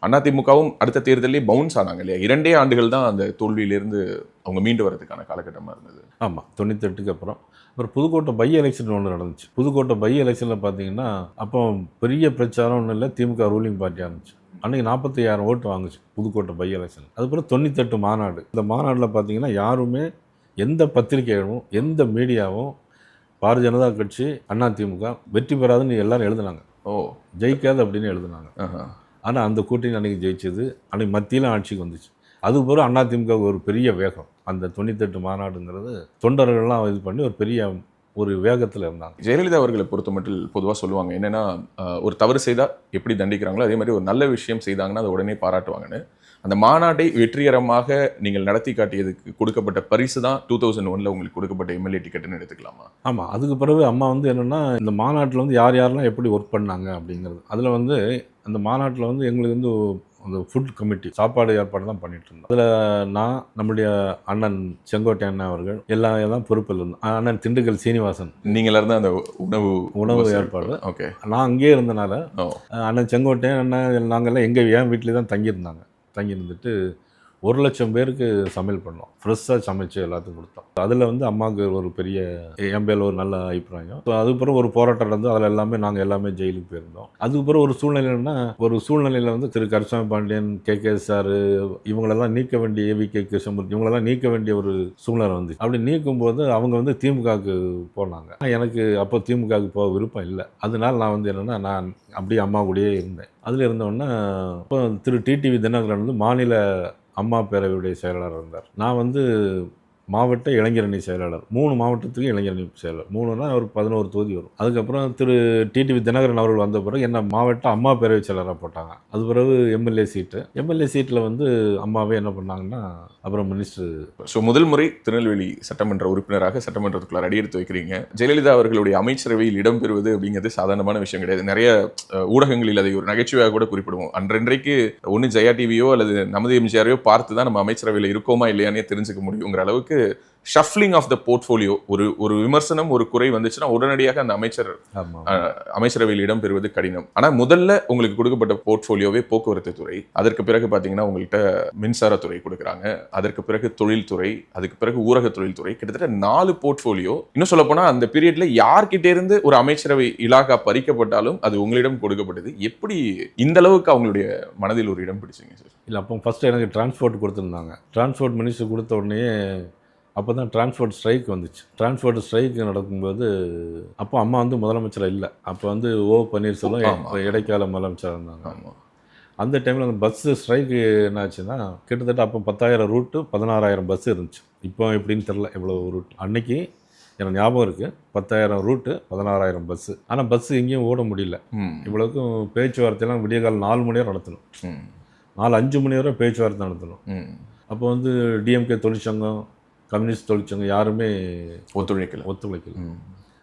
அதிமுகவும் அடுத்த தேர்தலே பவுன்ஸ் ஆனாங்க இல்லையா? 2 ஆண்டுகள் தான் அந்த தோல்வியிலிருந்து அவங்க மீண்டு வரதுக்கான காலகட்டமாக இருந்தது. ஆமாம், 98க்கு அப்புறம் புதுக்கோட்டை பை எலெக்ஷன் ஒன்று நடந்துச்சு. புதுக்கோட்டை பை எலெக்ஷனில் பார்த்தீங்கன்னா அப்போ பெரிய பிரச்சாரம் ஒன்றும் இல்லை, திமுக ரூலிங் பார்ட்டியாக இருந்துச்சு. அன்றைக்கி 45,000 ஓட்டு வாங்குச்சு புதுக்கோட்டை பை எலெக்ஷன். அதுக்கப்புறம் 98 மாநாடு. இந்த மாநாட்டில் பார்த்தீங்கன்னா யாருமே எந்த பத்திரிகைகளும் எந்த மீடியாவும் பாரதிய ஜனதா கட்சி அதிமுக வெற்றி பெறாதுன்னு எல்லாரும் எழுதுனாங்க. ஜெயிக்காது அப்படின்னு எழுதுனாங்க. ஆனால் அந்த கூட்டணி அன்றைக்கி ஜெயிச்சது. அன்றைக்கி மத்தியிலும் ஆட்சிக்கு வந்துச்சு. அதுக்கப்புறம் அதிமுக ஒரு பெரிய வேகம். அந்த 98 மாநாடுங்கிறது தொண்டர்கள்லாம் இது பண்ணி ஒரு பெரிய ஒரு வேகத்தில் இருந்தாங்க. ஜெயலலிதா அவர்களை பொறுத்த மட்டும் பொதுவாக சொல்லுவாங்க என்னென்னா, ஒரு தவறு செய்தால் எப்படி தண்டிக்கிறாங்களோ அதே மாதிரி ஒரு நல்ல விஷயம் செய்தாங்கன்னா அதை உடனே பாராட்டுவாங்கன்னு. அந்த மாநாட்டை வெற்றிகரமாக நீங்கள் நடத்தி காட்டியதுக்கு கொடுக்கப்பட்ட பரிசு தான் 2001 உங்களுக்கு கொடுக்கப்பட்ட எம்எல்ஏ டிக்கெட்டுன்னு எடுத்துக்கலாமா? ஆமாம், அதுக்கு பிறகு அம்மா என்னென்னா இந்த மாநாட்டில் யாரெல்லாம் எப்படி ஒர்க் பண்ணாங்க அப்படிங்கிறது. அதில் அந்த மாநாட்டில் எங்களுக்கு அந்த ஃபுட் கமிட்டி சாப்பாடு ஏற்பாடு தான் பண்ணிட்டு இருந்தோம். அதில் நான், நம்முடைய அண்ணன் செங்கோட்டை அண்ணன் அவர்கள் எல்லாம் பொறுப்பில் இருந்தோம். அண்ணன் திண்டுக்கல் சீனிவாசன் நீங்களா இருந்தால் அந்த உணவு ஏற்பாடு. ஓகே, நான் அங்கேயே இருந்தனால அண்ணன் செங்கோட்டை அண்ணன் நாங்கள்லாம் என் வீட்டிலே தான் தங்கியிருந்துட்டு 1,00,000 பேருக்கு சமையல் பண்ணோம். ஃப்ரெஷ்ஷாக சமைச்சு எல்லாத்துக்கும் கொடுத்தோம். அதில் அம்மாவுக்கு ஒரு பெரிய எம்பேல ஒரு நல்ல அபிப்பிராயம். ஸோ அதுக்கப்புறம் ஒரு போராட்டம் நடந்து அதில் நாங்கள் எல்லாமே ஜெயிலுக்கு போயிருந்தோம். அதுக்கப்புறம் ஒரு சூழ்நிலையில் திரு கருப்பசாமி பாண்டியன், கே சார் இவங்களெல்லாம் நீக்க வேண்டிய ஏவிகே கிருஷ்ணமூர்த்தி இவங்களெல்லாம் நீக்க வேண்டிய ஒரு சூழ்நிலை வந்துச்சு. அப்படி நீக்கும்போது அவங்க திமுகவுக்கு போனாங்க. எனக்கு அப்போ திமுகவுக்கு போக விருப்பம் இல்லை. அதனால நான் நான் அப்படியே அம்மா கூடயே இருந்தேன். அதில் இருந்தோடனே இப்போ திரு டிடிவி தினகரன் மாநில அம்மா பேரவையுடைய செயலாளர் இருந்தார். நான் மாவட்ட இளைஞரணி செயலாளர். 3 மாவட்டத்துக்கு இளைஞரணி செயலாளர். 3னா ஒரு 11 தொகுதி வரும். அதுக்கப்புறம் திரு டிடிவி தினகரன் அவர்கள் வந்த பிறகு என்ன மாவட்ட அம்மா பேரவை செயலராக போட்டாங்க. அது பிறகு எம்எல்ஏ சீட்டில் அம்மாவே என்ன பண்ணாங்கன்னா அப்புறம் மினிஸ்டர். ஸோ முதல் முறை திருநெல்வேலி சட்டமன்ற உறுப்பினராக சட்டமன்றத்துக்குள்ள அடியெடுத்து வைக்கிறீங்க. ஜெயலலிதா அவர்களுடைய அமைச்சரவையில் இடம்பெறுவது அப்படிங்கிறது சாதாரணமான விஷயம் கிடையாது. நிறைய ஊடகங்களில் அதை ஒரு நகைச்சுவையாக கூட குறிப்பிடுவோம். அன்றைக்கு ஒன்று ஜெயா டிவியோ அல்லது நமது எம்ஜிஆரையோ பார்த்து தான் நம்ம அமைச்சரவையில் இருக்கோமா இல்லையானே தெரிஞ்சுக்க முடியுங்கிற அளவுக்கு ஷஃப்லிங் ஆஃப் த போர்ட்ஃபோலியோ. ஒரு விமர்சனம், ஒரு குறை வந்துச்சுன்னா உடனடியாக அந்த அமைச்சரவையில் இடம் பெறுவது கடினம். ஆனால் முதல்ல உங்களுக்கு கொடுக்கப்பட்ட போர்ட்ஃபோலியோவே போக்குவரத்து துறை. அதற்கு பிறகு பார்த்தீங்கன்னா உங்கள்கிட்ட மின்சாரத்துறை கொடுக்குறாங்க. அதற்கு பிறகு தொழில்துறை, அதுக்கு பிறகு ஊரக தொழில்துறை. கிட்டத்தட்ட 4 போர்ட்ஃபோலியோ. இன்னும் சொல்ல போனால் அந்த பீரியட்ல யார்கிட்ட இருந்து ஒரு அமைச்சரவை இலாகா பறிக்கப்பட்டாலும் அது உங்களிடம் கொடுக்கப்பட்டது. எப்படி இந்த அளவுக்கு அவங்களுடைய மனதில் ஒரு இடம் பிடிச்சிங்க சார்? இல்லை, அப்போ ஃபர்ஸ்ட் எனக்கு டிரான்ஸ்போர்ட் கொடுத்துருந்தாங்க. டிரான்ஸ்போர்ட் மினிஸ்டர் கொடுத்த உடனே அப்போ தான் டிரான்ஸ்போர்ட் ஸ்ட்ரைக் வந்துச்சு. டிரான்ஸ்போர்ட் ஸ்ட்ரைக் நடக்கும்போது அப்போ அம்மா முதலமைச்சராக இல்லை. அப்போ ஓ பன்னீர்செல்வம் இடைக்கால முதலமைச்சராக இருந்தாங்க. அந்த டைமில் அந்த பஸ்ஸு ஸ்ட்ரைக்கு என்னாச்சுன்னா கிட்டத்தட்ட அப்போ 10,000 ரூட்டு 16,000 பஸ் இருந்துச்சு. இப்போ எப்படின்னு தெரில எவ்வளோ ரூட். அன்னைக்கு எனக்கு ஞாபகம் இருக்குது. 10,000 ரூட்டு, 16,000 பஸ்ஸு. ஆனால் பஸ்ஸு எங்கேயும் ஓட முடியல. இவ்வளோக்கும் பேச்சுவார்த்தையெல்லாம் விடிய காலம் 4 மணி நேரம் நடத்தணும். 4-5 மணி நேரம் பேச்சுவார்த்தை நடத்தணும். அப்போ வந்து டிஎம்கே தொழிற்சங்கம், கம்யூனிஸ்ட் தொழிற்சங்கம் யாருமே ஒத்துழைக்கல.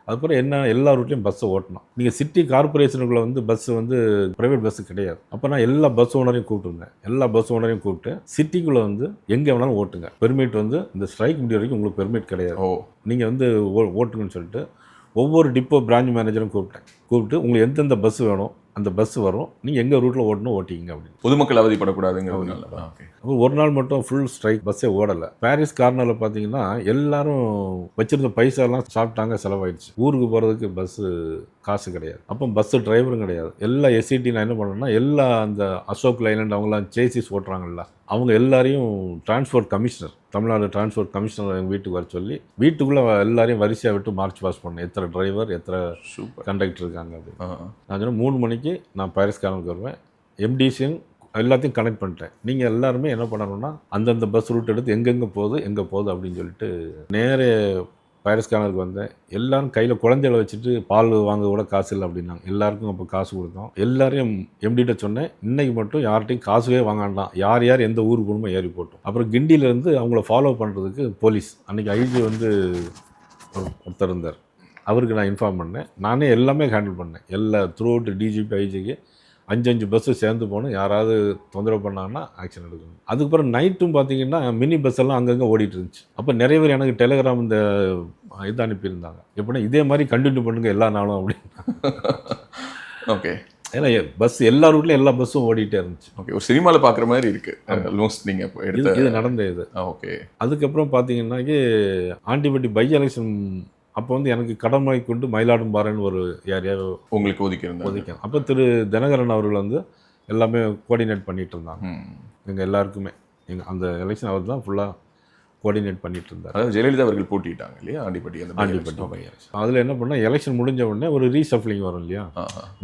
அதுக்கப்புறம் என்ன, எல்லா ரூட்லையும் பஸ்ஸை ஓட்டணும். நீங்கள் சிட்டி கார்பரேஷனுக்குள்ளே வந்து பஸ்ஸு வந்து ப்ரைவேட் பஸ்ஸு கிடையாது. அப்போ நான் எல்லா பஸ் ஓனரையும் கூப்பிட்டுருந்தேன். எல்லா பஸ் ஓனரையும் கூப்பிட்டு சிட்டிக்குள்ளே வந்து எங்கே வேணாலும் ஓட்டுங்க, பெர்மிட் வந்து இந்த ஸ்ட்ரைக் முடிய வரைக்கும் உங்களுக்கு பெர்மிட் கிடையாது, நீங்கள் வந்து ஓட்டுங்கன்னு சொல்லிட்டு ஒவ்வொரு டிப்போ பிரான்ச் மேனேஜரும் கூப்பிட்டு உங்களுக்கு எந்தெந்த பஸ் வேணும் அந்த பஸ் வரும், நீங்கள் எங்கள் ரூட்டில் ஓட்டணும் ஓட்டிங்க அப்படின்னு. பொதுமக்கள் அவதிப்படக்கூடாதுங்கிறதுனால. அப்போ ஒரு நாள் மட்டும் ஃபுல் ஸ்ட்ரைக், பஸ்ஸே ஓடலை. பாரிஸ் கார்னரில் பார்த்தீங்கன்னா எல்லாரும் வச்சிருந்த பைசாலாம் சாப்பிட்டாங்க, செலவாயிடுச்சு. ஊருக்கு போகிறதுக்கு பஸ்ஸு காசு கிடையாது. அப்போ பஸ்ஸு டிரைவரும் கிடையாது. எல்லா எஸ்சிடி நான் என்ன பண்ணேன்னா, எல்லா அந்த அசோக் லைலண்ட் அவங்களாம் சேசிஸ் ஓட்டுறாங்கல்ல, அவங்க எல்லாரையும் transport commissioner, Tamil Nadu transport commissioner எங்கள் வீட்டுக்கு வர சொல்லி வீட்டுக்குள்ளே எல்லாரையும் வரிசையாக விட்டு மார்ச் பாஸ் பண்ணேன். எத்தனை டிரைவர் எத்தனை கண்டக்டர் இருக்காங்க அது. நான் சொன்னேன் 3 மணிக்கு நான் பாரிஸ் கார்னருக்கு வருவேன். எம்டிசியும் எல்லாத்தையும் கனெக்ட் பண்ணிட்டேன். நீங்கள் எல்லாருமே என்ன பண்ணணும்னா அந்தந்த பஸ் ரூட் எடுத்து எங்கே போகுது அப்படின்னு சொல்லிட்டு நேரே பாரிஸ் கார்னருக்கு வந்தேன். எல்லாரும் கையில் குழந்தைகளை வச்சுட்டு பால் வாங்க கூட காசு இல்லை அப்படின்னாங்க. எல்லாருக்கும் அப்போ காசு கொடுத்தோம். எல்லாரையும் எம்டிகிட்ட சொன்னேன், இன்னைக்கு மட்டும் யார்கிட்டையும் காசுவே வாங்காண்டாம், யார் எந்த ஊருக்கு போகணுமோ ஏறி போட்டோம். அப்புறம் கிண்டியிலேருந்து அவங்கள ஃபாலோ பண்ணுறதுக்கு போலீஸ், அன்றைக்கி ஐஜி வந்து ஒருத்தர் இருந்தார், அவருக்கு நான் இன்ஃபார்ம் பண்ணேன். நானே எல்லாமே ஹேண்டில் பண்ணேன். எல்லா த்ரூ அவுட் டிஜிபி ஐஜிக்கு 5 பஸ்ஸு சேர்ந்து போகணும், யாராவது தொந்தரவு பண்ணாங்கன்னா ஆக்ஷன் எடுக்கணும். அதுக்கப்புறம் நைட்டும் பார்த்தீங்கன்னா மினி பஸ் எல்லாம் அங்கங்கே ஓடிட்டு இருந்துச்சு. அப்போ நிறைய பேர் எனக்கு டெலிகிராம் இந்த இது அனுப்பியிருந்தாங்க, எப்படின்னா இதே மாதிரி கண்டினியூ பண்ணுங்க எல்லா நாளும் அப்படின்னு. ஓகே, ஏன்னா பஸ் எல்லா ரூட்லையும் எல்லா பஸ்ஸும் ஓடிட்டே இருந்துச்சு. ஓகே, ஒரு சினிமாவில் பார்க்குற மாதிரி இருக்குது ஆல்மோஸ்ட். நீங்கள் இது நடந்த இது. ஓகே, அதுக்கப்புறம் பார்த்தீங்கன்னாக்கி ஆண்டிபட்டி பை எலெக்ஷன் அப்போ வந்து எனக்கு கடமை கொண்டு மயிலாடும்பாறைன்னு ஒரு ஏரியாவை உங்களுக்கு ஒதுக்கணும். அப்போ திரு தினகரன் அவர்கள் வந்து எல்லாமே கோஆர்டினேட் பண்ணிகிட்டு இருந்தாங்க. எங்கள் எல்லாருக்குமே அந்த எலெக்ஷன் அவர் தான் ஃபுல்லாக கோஆர்டினேட் பண்ணிட்டு இருந்தார். அதாவது ஜெயலலிதா அவர்கள் போட்டிட்டாங்க இல்லையா ஆண்டிப்பட்டி. அதில் என்ன பண்ணால் எலெக்ஷன் முடிஞ்ச உடனே ஒரு ரீசப்ளிங் வரும் இல்லையா,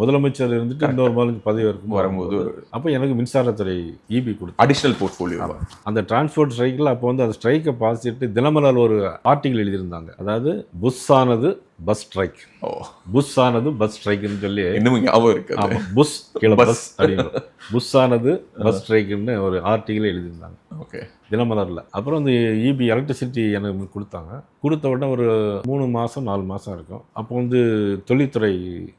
முதலமைச்சர் இருந்துட்டு இன்னொரு முதலமைச்சர் பதவி வரும்போது அப்போ எனக்கு மின்சாரத்துறை இபி கொடுத்து அடிஷ்னல் போர்ட்ஃபோலியோ. அந்த டிரான்ஸ்போர்ட் ஸ்ட்ரைக்கில் அப்போ வந்து அந்த ஸ்ட்ரைக்கை பார்த்துட்டு தினமலர் ஒரு ஆர்டிகிள் எழுதியிருந்தாங்க, அதாவது புஷ் ஆனது பஸ் ஸ்ட்ரைக், புஷ் ஆனது பஸ் ஸ்ட்ரைக்குன்னு சொல்லி இன்னும் ஞாபகம் இருக்கு. புஷ் கீழே பஸ் அப்படின்னு புஷ் ஆனது பஸ் ஸ்ட்ரைக்குன்னு ஒரு ஆர்டிகிள் எழுதியிருந்தாங்க. ஓகே, தினமலரில். அப்புறம் வந்து இபி எலக்ட்ரிசிட்டி எனக்கு கொடுத்தாங்க. கொடுத்த உடனே ஒரு 3 மாதம் 4 மாதம் இருக்கும். அப்போ வந்து தொழில்துறை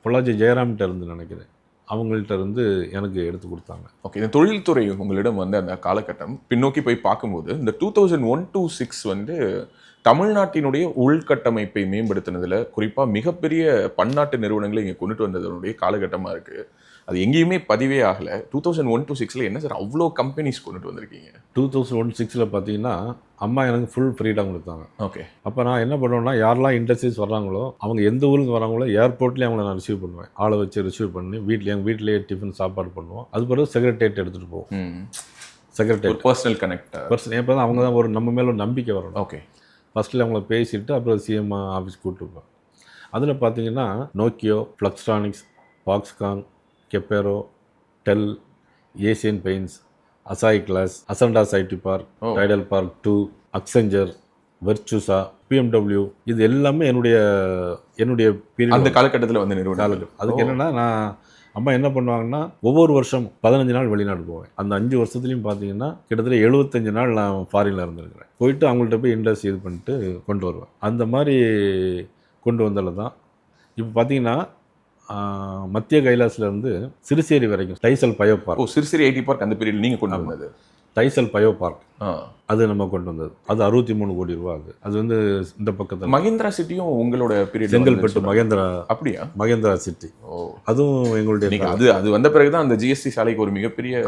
பொள்ளாச்சி ஜெயராம்கிட்ட இருந்து நினைக்கிறேன், அவங்கள்ட்ட இருந்து எனக்கு எடுத்து கொடுத்தாங்க. ஓகே, இந்த தொழில்துறை உங்களிடம் வந்து அந்த காலகட்டம் பின்னோக்கி போய் பார்க்கும்போது இந்த 2001-06 வந்து தமிழ்நாட்டினுடைய உள்கட்டமைப்பை மேம்படுத்தினதில் குறிப்பாக மிகப்பெரிய பன்னாட்டு நிறுவனங்களை இங்கே கொண்டுட்டு வந்ததனுடைய காலகட்டமாக இருக்குது. அது எங்கேயுமே பதிவே ஆகலை. 2001-06 என்ன சார் அவ்வளோ கம்பெனிஸ் கொண்டுட்டு வந்திருக்கீங்க? 2001-06 பார்த்தீங்கன்னா அம்மா எனக்கு ஃபுல் ஃப்ரீடம் கொடுத்தாங்க. ஓகே, அப்போ நான் என்ன பண்ணுவேன்னா, யாரெல்லாம் இண்டஸ்ட்ரீஸ் வர்றாங்களோ அவங்க எந்த ஊருக்கு வராங்களோ ஏர்போர்ட்லேயே அவங்கள நான் ரிசீவ் பண்ணுவேன். ஆளை வச்சு ரிசீவ் பண்ணி எங்கள் வீட்டிலேயே டிஃபன் சாப்பாடு பண்ணுவோம். அது பிறகு செக்ரட்டரியேட் எடுத்துகிட்டு போவோம். செக்ரட்டரியேட் பர்சனல் கனெக்ட் எப்போ தான் அவங்க தான் ஒரு நம்ம மேலே ஒரு நம்பிக்கை வரணும். ஓகே, ஃபஸ்ட்டில் அவங்கள பேசிவிட்டு அப்புறம் சிஎம் ஆஃபீஸ் கூப்பிட்டுருப்போம். அதில் பார்த்தீங்கன்னா Nokia, Flextronics, Foxconn, Caparo, Dell, Asian Paints, Asahi Glass, Ascendas IT Park, Tidel Park 2, Accenture, Virtusa, BMW, இது எல்லாமே என்னுடைய பீரியட் அந்த காலகட்டத்தில் வந்து நிறுவனம். அதுக்கு என்னென்னா, நான் அம்மா என்ன பண்ணுவாங்கன்னா ஒவ்வொரு வருஷம் 15 நாள் வெளிநாடு போவேன். அந்த 5 வருஷத்துலையும் பார்த்தீங்கன்னா கிட்டத்தட்ட 75 நாள் நான் ஃபாரினில் இருந்திருக்கிறேன். போயிட்டு அவங்கள்ட்ட போய் இண்டஸ்ட்ரி இது பண்ணிட்டு கொண்டு வருவேன். அந்த மாதிரி கொண்டு வந்தால தான் இப்போ பார்த்தீங்கன்னா மத்திய கைலாஸ்லேருந்து சிறுசேரி வரைக்கும் டைசல் bio park. Siruseri IT park அந்த பீரியட் நீங்கள் கொண்டு வந்தது? டைசல் பயோ பார்க் அது நம்ம கொண்டு வந்தது. அது 63 கோடி ரூபா. அது வந்து இந்த பக்கத்தில் மகேந்திரா சிட்டியும் உங்களோட பீரியட், செங்கல்பட்டு மகேந்திரா. அப்படியா? மகேந்திரா சிட்டி. அதுவும் எங்களுடைய அது வந்த பிறகுதான் அந்த ஜிஎஸ்டி சாலைக்கு ஒரு மிகப்பெரிய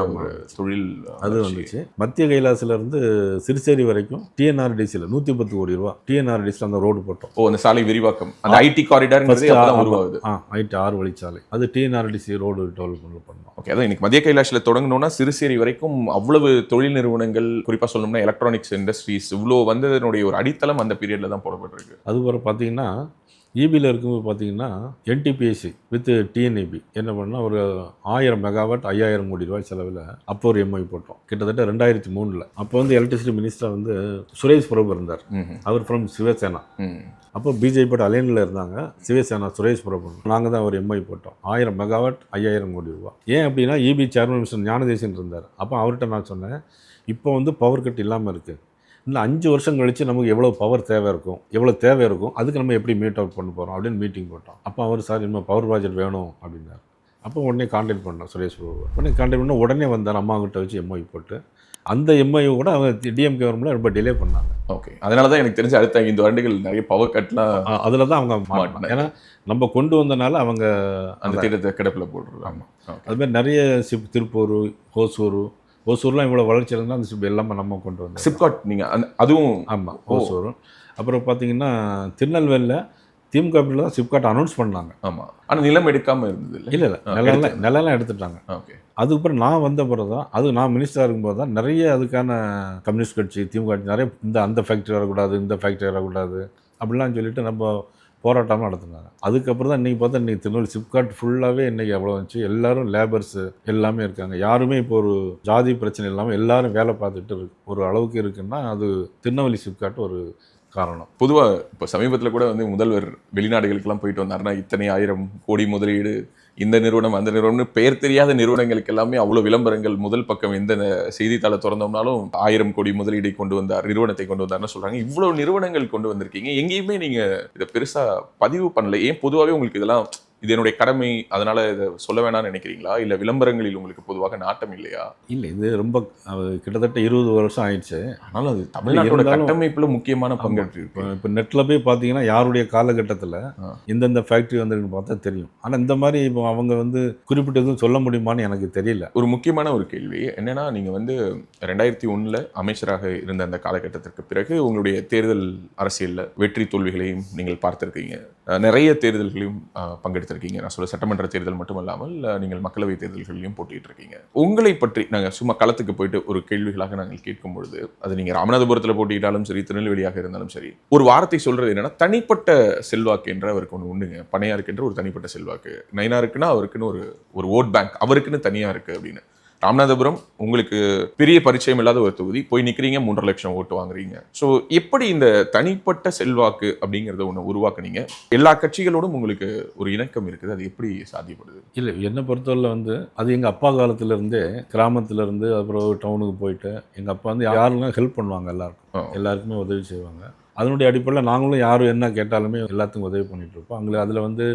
தொழில் அது வந்துச்சு. மத்திய கைலாசில இருந்து சிறுசேரி வரைக்கும் டிஎன்ஆர்டிசியில் 110 கோடி ரூபா டிஎன்ஆர்டிசியில் அந்த ரோடு போட்டோம். அந்த சாலை விரிவாக்கம், அந்த ஐடி காரிடார் உருவாகுது. ஐடி 6 வழிச்சாலை, அது டிஎன்ஆர்டிசி ரோடு டெவலப்மெண்ட் பண்ணோம். ஓகே, அதான் இன்னைக்கு மத்திய கைலாஷில் தொடங்கணும்னா சிறுசேரி வரைக்கும் அவ்வளவு தொழில் நிறுவனங்கள், குறிப்பாக சொல்லணும்னா எலக்ட்ரானிக்ஸ் இண்டஸ்ட்ரீஸ் இவ்வளோ வந்ததனுடைய ஒரு அடித்தளம் அந்த பீரியட்ல தான் போடப்பட்டிருக்கு. அதுக்கப்புறம் பார்த்தீங்கன்னா ஈபியில் இருக்கும்போது பார்த்தீங்கன்னா என்டிபிஎஸ்சி வித் டிஎன்இபி என்ன பண்ணால் ஒரு 1000 மெகாவாட் 5000 கோடி ரூபாய் செலவில் அப்போ ஒரு எம்ஐ போட்டோம் கிட்டத்தட்ட 2003. அப்போ வந்து எலக்ட்ரிசிட்டி மினிஸ்டர் வந்து சுரேஷ் பிரபு இருந்தார். அவர் ஃப்ரம் சிவசேனா. அப்போ பிஜேபியோட அலைனில் இருந்தாங்க சிவசேனா சுரேஷ் பிரபு. நாங்கள் தான் ஒரு எம்ஐ போட்டோம் 1000 மெகாவாட் 5000 கோடி ரூபா. ஏன் அப்படின்னா இபி சேர்மன் மினிஸ்டர் ஞானதேசன் இருந்தார். அப்போ அவர்கிட்ட நான் சொன்னேன், இப்போ வந்து பவர் கட் இல்லாமல் இருக்குது, இன்னும் 5 வருஷம் கழித்து நமக்கு எவ்வளோ பவர் தேவை இருக்கும் அதுக்கு நம்ம எப்படி மீட் அவுட் பண்ண போகிறோம் அப்படின்னு மீட்டிங் போட்டோம். அப்போ அவர் சார் இன்னும் பவர் ப்ராஜெக்ட் வேணும் அப்படின்னார். அப்போ உடனே கான்டாக்ட் பண்ணோம் சுரேஷ் பிரபு. உடனே கான்டாக்ட் பண்ண உடனே வந்தார். அம்மா கிட்ட வச்சு எம்ஐ போட்டு அந்த எம்ஐ கூட அவங்க டிஎம் கவர்மெண்ட்டில் ரொம்ப டிலே பண்ணாங்க. ஓகே, அதனால தான் எனக்கு தெரிஞ்ச அடுத்த 5 வருடங்கள் நிறைய பவர் கட்லாம் அதில் தான் அவங்க மாட்டாங்க. ஏன்னா நம்ம கொண்டு வந்தனால அவங்க அந்த திட்டத்தை கிடப்பில் போட்டுருக்காங்க. அதுமாதிரி நிறைய திருப்பூர், ஓசூர்லாம் இவ்வளோ வளர்ச்சி இருந்தால் அந்த சிப் எல்லாமே நம்ம கொண்டு வந்தோம். சிப்காட் நீங்கள் அதுவும் ஆமாம் ஓசூரும். அப்புறம் பார்த்தீங்கன்னா திருநெல்வேலியில் திமுக தான் சிப்காட் அனௌன்ஸ் பண்ணாங்க. ஆமாம், ஆனால் நிலம் எடுக்காமல் இருந்தது இல்லை. நிலம் எடுத்துட்டாங்க. ஓகே, அதுக்கப்புறம் நான் வந்த பிறகு தான், அது நான் மினிஸ்டராக இருக்கும்போது தான் நிறைய அதுக்கான கம்யூனிஸ்ட் கட்சி திமுக கட்சி நிறைய அந்த ஃபேக்ட்ரி வரக்கூடாது, இந்த ஃபேக்ட்ரி வரக்கூடாது அப்படிலாம் சொல்லிட்டு நம்ம போராட்டமாக நடத்துனாங்க. அதுக்கப்புறம் தான் இன்றைக்கி பார்த்தா இன்றைக்கி திருநெல்வேலி சிப்காட் ஃபுல்லாகவே இன்றைக்கி எவ்வளோ வந்துச்சு. எல்லோரும் லேபர்ஸு எல்லாமே இருக்காங்க. யாருமே இப்போ ஒரு ஜாதி பிரச்சனை இல்லாமல் எல்லோரும் வேலை பார்த்துட்டு ஒரு அளவுக்கு இருக்குன்னா அது திருநெல்வேலி சிப்காட் ஒரு காரணம். பொதுவாக இப்போ சமீபத்தில் கூட வந்து முதல்வர் வெளிநாடுகளுக்கெல்லாம் போயிட்டு வந்தாருன்னா இத்தனை 1000 கோடி முதலீடு, இந்த நிறுவனம் அந்த நிறுவனம்னு பெயர் தெரியாத நிறுவனங்களுக்கு எல்லாமே அவ்வளோ விளம்பரங்கள். முதல் பக்கம் எந்த செய்தித்தாளை திறந்தோம்னாலும் 1000 கோடி முதலீடை கொண்டு வந்தார், நிறுவனத்தை கொண்டு வந்தார்னு சொல்கிறாங்க. இவ்வளோ நிறுவனங்கள் கொண்டு வந்திருக்கீங்க, எங்கேயுமே நீங்கள் இதை பெருசாக பதிவு பண்ணல. ஏன் பொதுவாகவே உங்களுக்கு இதெல்லாம் இது என்னுடைய கடமை அதனால இதை சொல்ல வேணாம்னு நினைக்கிறீங்களா, இல்லை விளம்பரங்களில் உங்களுக்கு பொதுவாக நாட்டம் இல்லையா? இல்லை, இது ரொம்ப கிட்டத்தட்ட 20 வருஷம் ஆயிடுச்சு. ஆனாலும் அது தமிழ்நாட்டோட கட்டமைப்புல முக்கியமான பங்கேற்று இருக்கு. இப்போ நெட்டில் போய் பார்த்தீங்கன்னா யாருடைய காலகட்டத்தில் இந்தந்த ஃபேக்ட்ரி வந்துருக்குன்னு பார்த்தா தெரியும். ஆனால் இந்த மாதிரி இப்போ அவங்க வந்து குறிப்பிட்டு எதுவும் சொல்ல முடியுமான்னு எனக்கு தெரியல. ஒரு முக்கியமான ஒரு கேள்வி என்னன்னா, நீங்கள் வந்து 2001 அமைச்சராக இருந்த அந்த காலகட்டத்திற்கு பிறகு உங்களுடைய தேர்தல் அரசியலில் வெற்றி தோல்விகளையும் நீங்கள் பார்த்திருக்கீங்க. நிறைய தேர்தல்களையும் பங்கெடுத்திருக்கீங்க. நான் சொல்ல சட்டமன்ற தேர்தல் மட்டும் இல்லாமல் நீங்கள் மக்களவை தேர்தல்களையும் போட்டிட்டு இருக்கீங்க. உங்களை பற்றி நாங்கள் சும்மா களத்துக்கு போயிட்டு ஒரு கேள்விகளாக நாங்கள் கேட்கும் பொழுது, அது நீங்கள் ராமநாதபுரத்தில் போட்டிட்டாலும் சரி, திருநெல்வேலியாக இருந்தாலும் சரி, ஒரு வார்த்தை சொல்றது என்னன்னா, தனிப்பட்ட செல்வாக்கு என்ற அவருக்கு ஒன்று உண்டுங்க. பனையாருக்கு என்ற ஒரு தனிப்பட்ட செல்வாக்கு, நயினாருக்குன்னா அவருக்குன்னு ஒரு ஓட் பேங்க் அவருக்குன்னு தனியாக இருக்கு அப்படின்னு. ராமநாதபுரம் உங்களுக்கு பெரிய பரிச்சயம் இல்லாத ஒரு தொகுதி, போய் நிற்கிறீங்க, 3.5 லட்சம் ஓட்டு வாங்குறீங்க. ஸோ எப்படி இந்த தனிப்பட்ட செல்வாக்கு அப்படிங்கிறத ஒன்று உருவாக்குனீங்க? எல்லா கட்சிகளோடும் உங்களுக்கு ஒரு இணக்கம் இருக்குது, அது எப்படி சாத்தியப்படுது? இல்லை, என்னை பொறுத்தவரை வந்து அது எங்கள் அப்பா காலத்திலேருந்தே கிராமத்திலேருந்து அப்புறம் டவுனுக்கு போயிட்டு எங்கள் அப்பா வந்து யாருக்கும் ஹெல்ப் பண்ணுவாங்க, எல்லாருக்குமே உதவி செய்வாங்க. அதனுடைய அடிப்படையில் நாங்களும் யாரும் என்ன கேட்டாலுமே எல்லாத்துக்கும் உதவி பண்ணிகிட்டு இருப்போம். அங்கே அதில் வந்து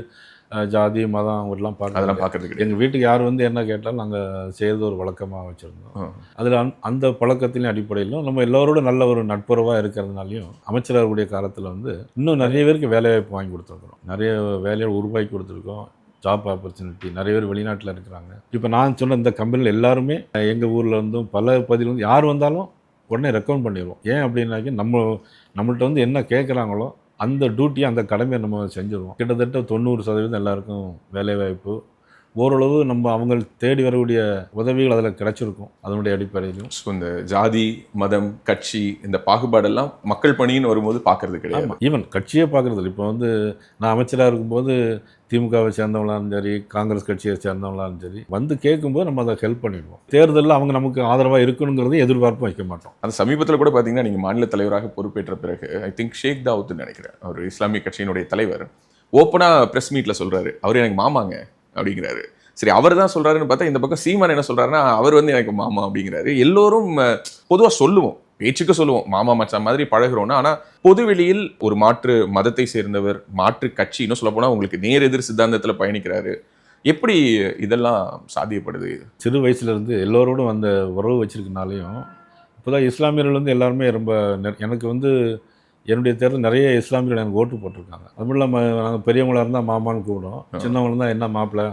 ஜாதி மதம் அவங்கெல்லாம் பார்க்கறதுக்கு எங்கள் வீட்டுக்கு யார் வந்து என்ன கேட்டாலும் நாங்கள் செய்கிறது ஒரு வழக்கமாக வச்சுருந்தோம். அதில் அந்த பழக்கத்தின் அடிப்படையிலும் நம்ம எல்லோரோட நல்ல ஒரு நட்புறவாக இருக்கிறதுனாலையும் அமைச்சரவர்களுடைய காலத்தில் வந்து இன்னும் நிறைய பேருக்கு வேலைவாய்ப்பு வாங்கி கொடுத்துருக்குறோம், நிறைய வேலையை உருவாக்கி கொடுத்துருக்கோம். ஜாப் ஆப்பர்ச்சுனிட்டி நிறைய பேர் வெளிநாட்டில் இருக்கிறாங்க. இப்போ நான் சொன்ன இந்த கம்பெனியில் எல்லாருமே எங்கள் ஊரில் இருந்தும் பல பகுதியில் வந்து யார் வந்தாலும் உடனே ரெக்கமெண்ட் பண்ணிடுவோம். ஏன் அப்படின்னாக்கி நம்மள்ட்ட வந்து என்ன கேட்குறாங்களோ அந்த டியூட்டியை அந்த கடமையை நம்ம செஞ்சுருவோம். கிட்டத்தட்ட 90% எல்லாருக்கும் வேலைவாய்ப்பு, ஓரளவு நம்ம அவங்க தேடி வரக்கூடிய உதவிகள் அதில் கிடைச்சிருக்கும். அதனுடைய அடிப்படையிலும் ஸோ இந்த ஜாதி மதம் கட்சி இந்த பாகுபாடெல்லாம் மக்கள் பணின்னு வரும்போது பார்க்கறது கிடையாது. ஈவன் கட்சியே பார்க்குறது. இப்போ வந்து நான் அமைச்சராக இருக்கும்போது திமுகவை சேர்ந்தவங்களாலும் சரி, காங்கிரஸ் கட்சியை சேர்ந்தவங்களாலும் சரி வந்து கேட்கும்போது நம்ம அதை ஹெல்ப் பண்ணிடுவோம். தேர்தலில் அவங்க நமக்கு ஆதரவாக இருக்கணுங்கிறது எதிர்பார்ப்பும் வைக்க மாட்டோம். அந்த சமீபத்தில் கூட பார்த்தீங்கன்னா, நீங்கள் மாநில தலைவராக பொறுப்பேற்ற பிறகு ஐ திங்க் ஷேக் தாவூத்னு நினைக்கிறேன், அவர் இஸ்லாமிய கட்சியினுடைய தலைவர் ஓப்பனாக ப்ரெஸ் மீட்டில் சொல்கிறாரு, அவர் எனக்கு மாமாங்க அப்படிங்கிறாரு. சரி, அவர் தான் சொல்கிறாருன்னு பார்த்தா இந்த பக்கம் சீமான் என்ன சொல்கிறாருன்னா, அவர் வந்து எனக்கு மாமா அப்படிங்கிறாரு. எல்லோரும் பொதுவாக சொல்லுவோம், பேச்சுக்கு சொல்லுவோம் மாமா மச்சான் மாதிரி பழகிறோன்னா, ஆனால் பொதுவெளியில் ஒரு மாற்று மதத்தை சேர்ந்தவர், மாற்று கட்சி, இன்னும் சொல்ல போனால் உங்களுக்கு நேர் எதிர் சித்தாந்தத்தில் பயணிக்கிறாரு. எப்படி இதெல்லாம் சாத்தியப்படுது? சிறு வயசுலேருந்து எல்லோரோடும் அந்த உறவு வச்சிருக்கனாலையும் இப்போ தான் இஸ்லாமியர்கள் வந்து எல்லாருமே ரொம்ப எனக்கு வந்து என்னுடைய தேர்தல் நிறைய இஸ்லாமியர்கள் எனக்கு ஓட்டு போட்டிருக்காங்க. அதுவும் இல்லாமல் நாங்கள் பெரியவங்களாக இருந்தால் மாமான்னு கூப்பிடுவோம், சின்னவங்க இருந்தால் என்ன மாப்பிள்ளை,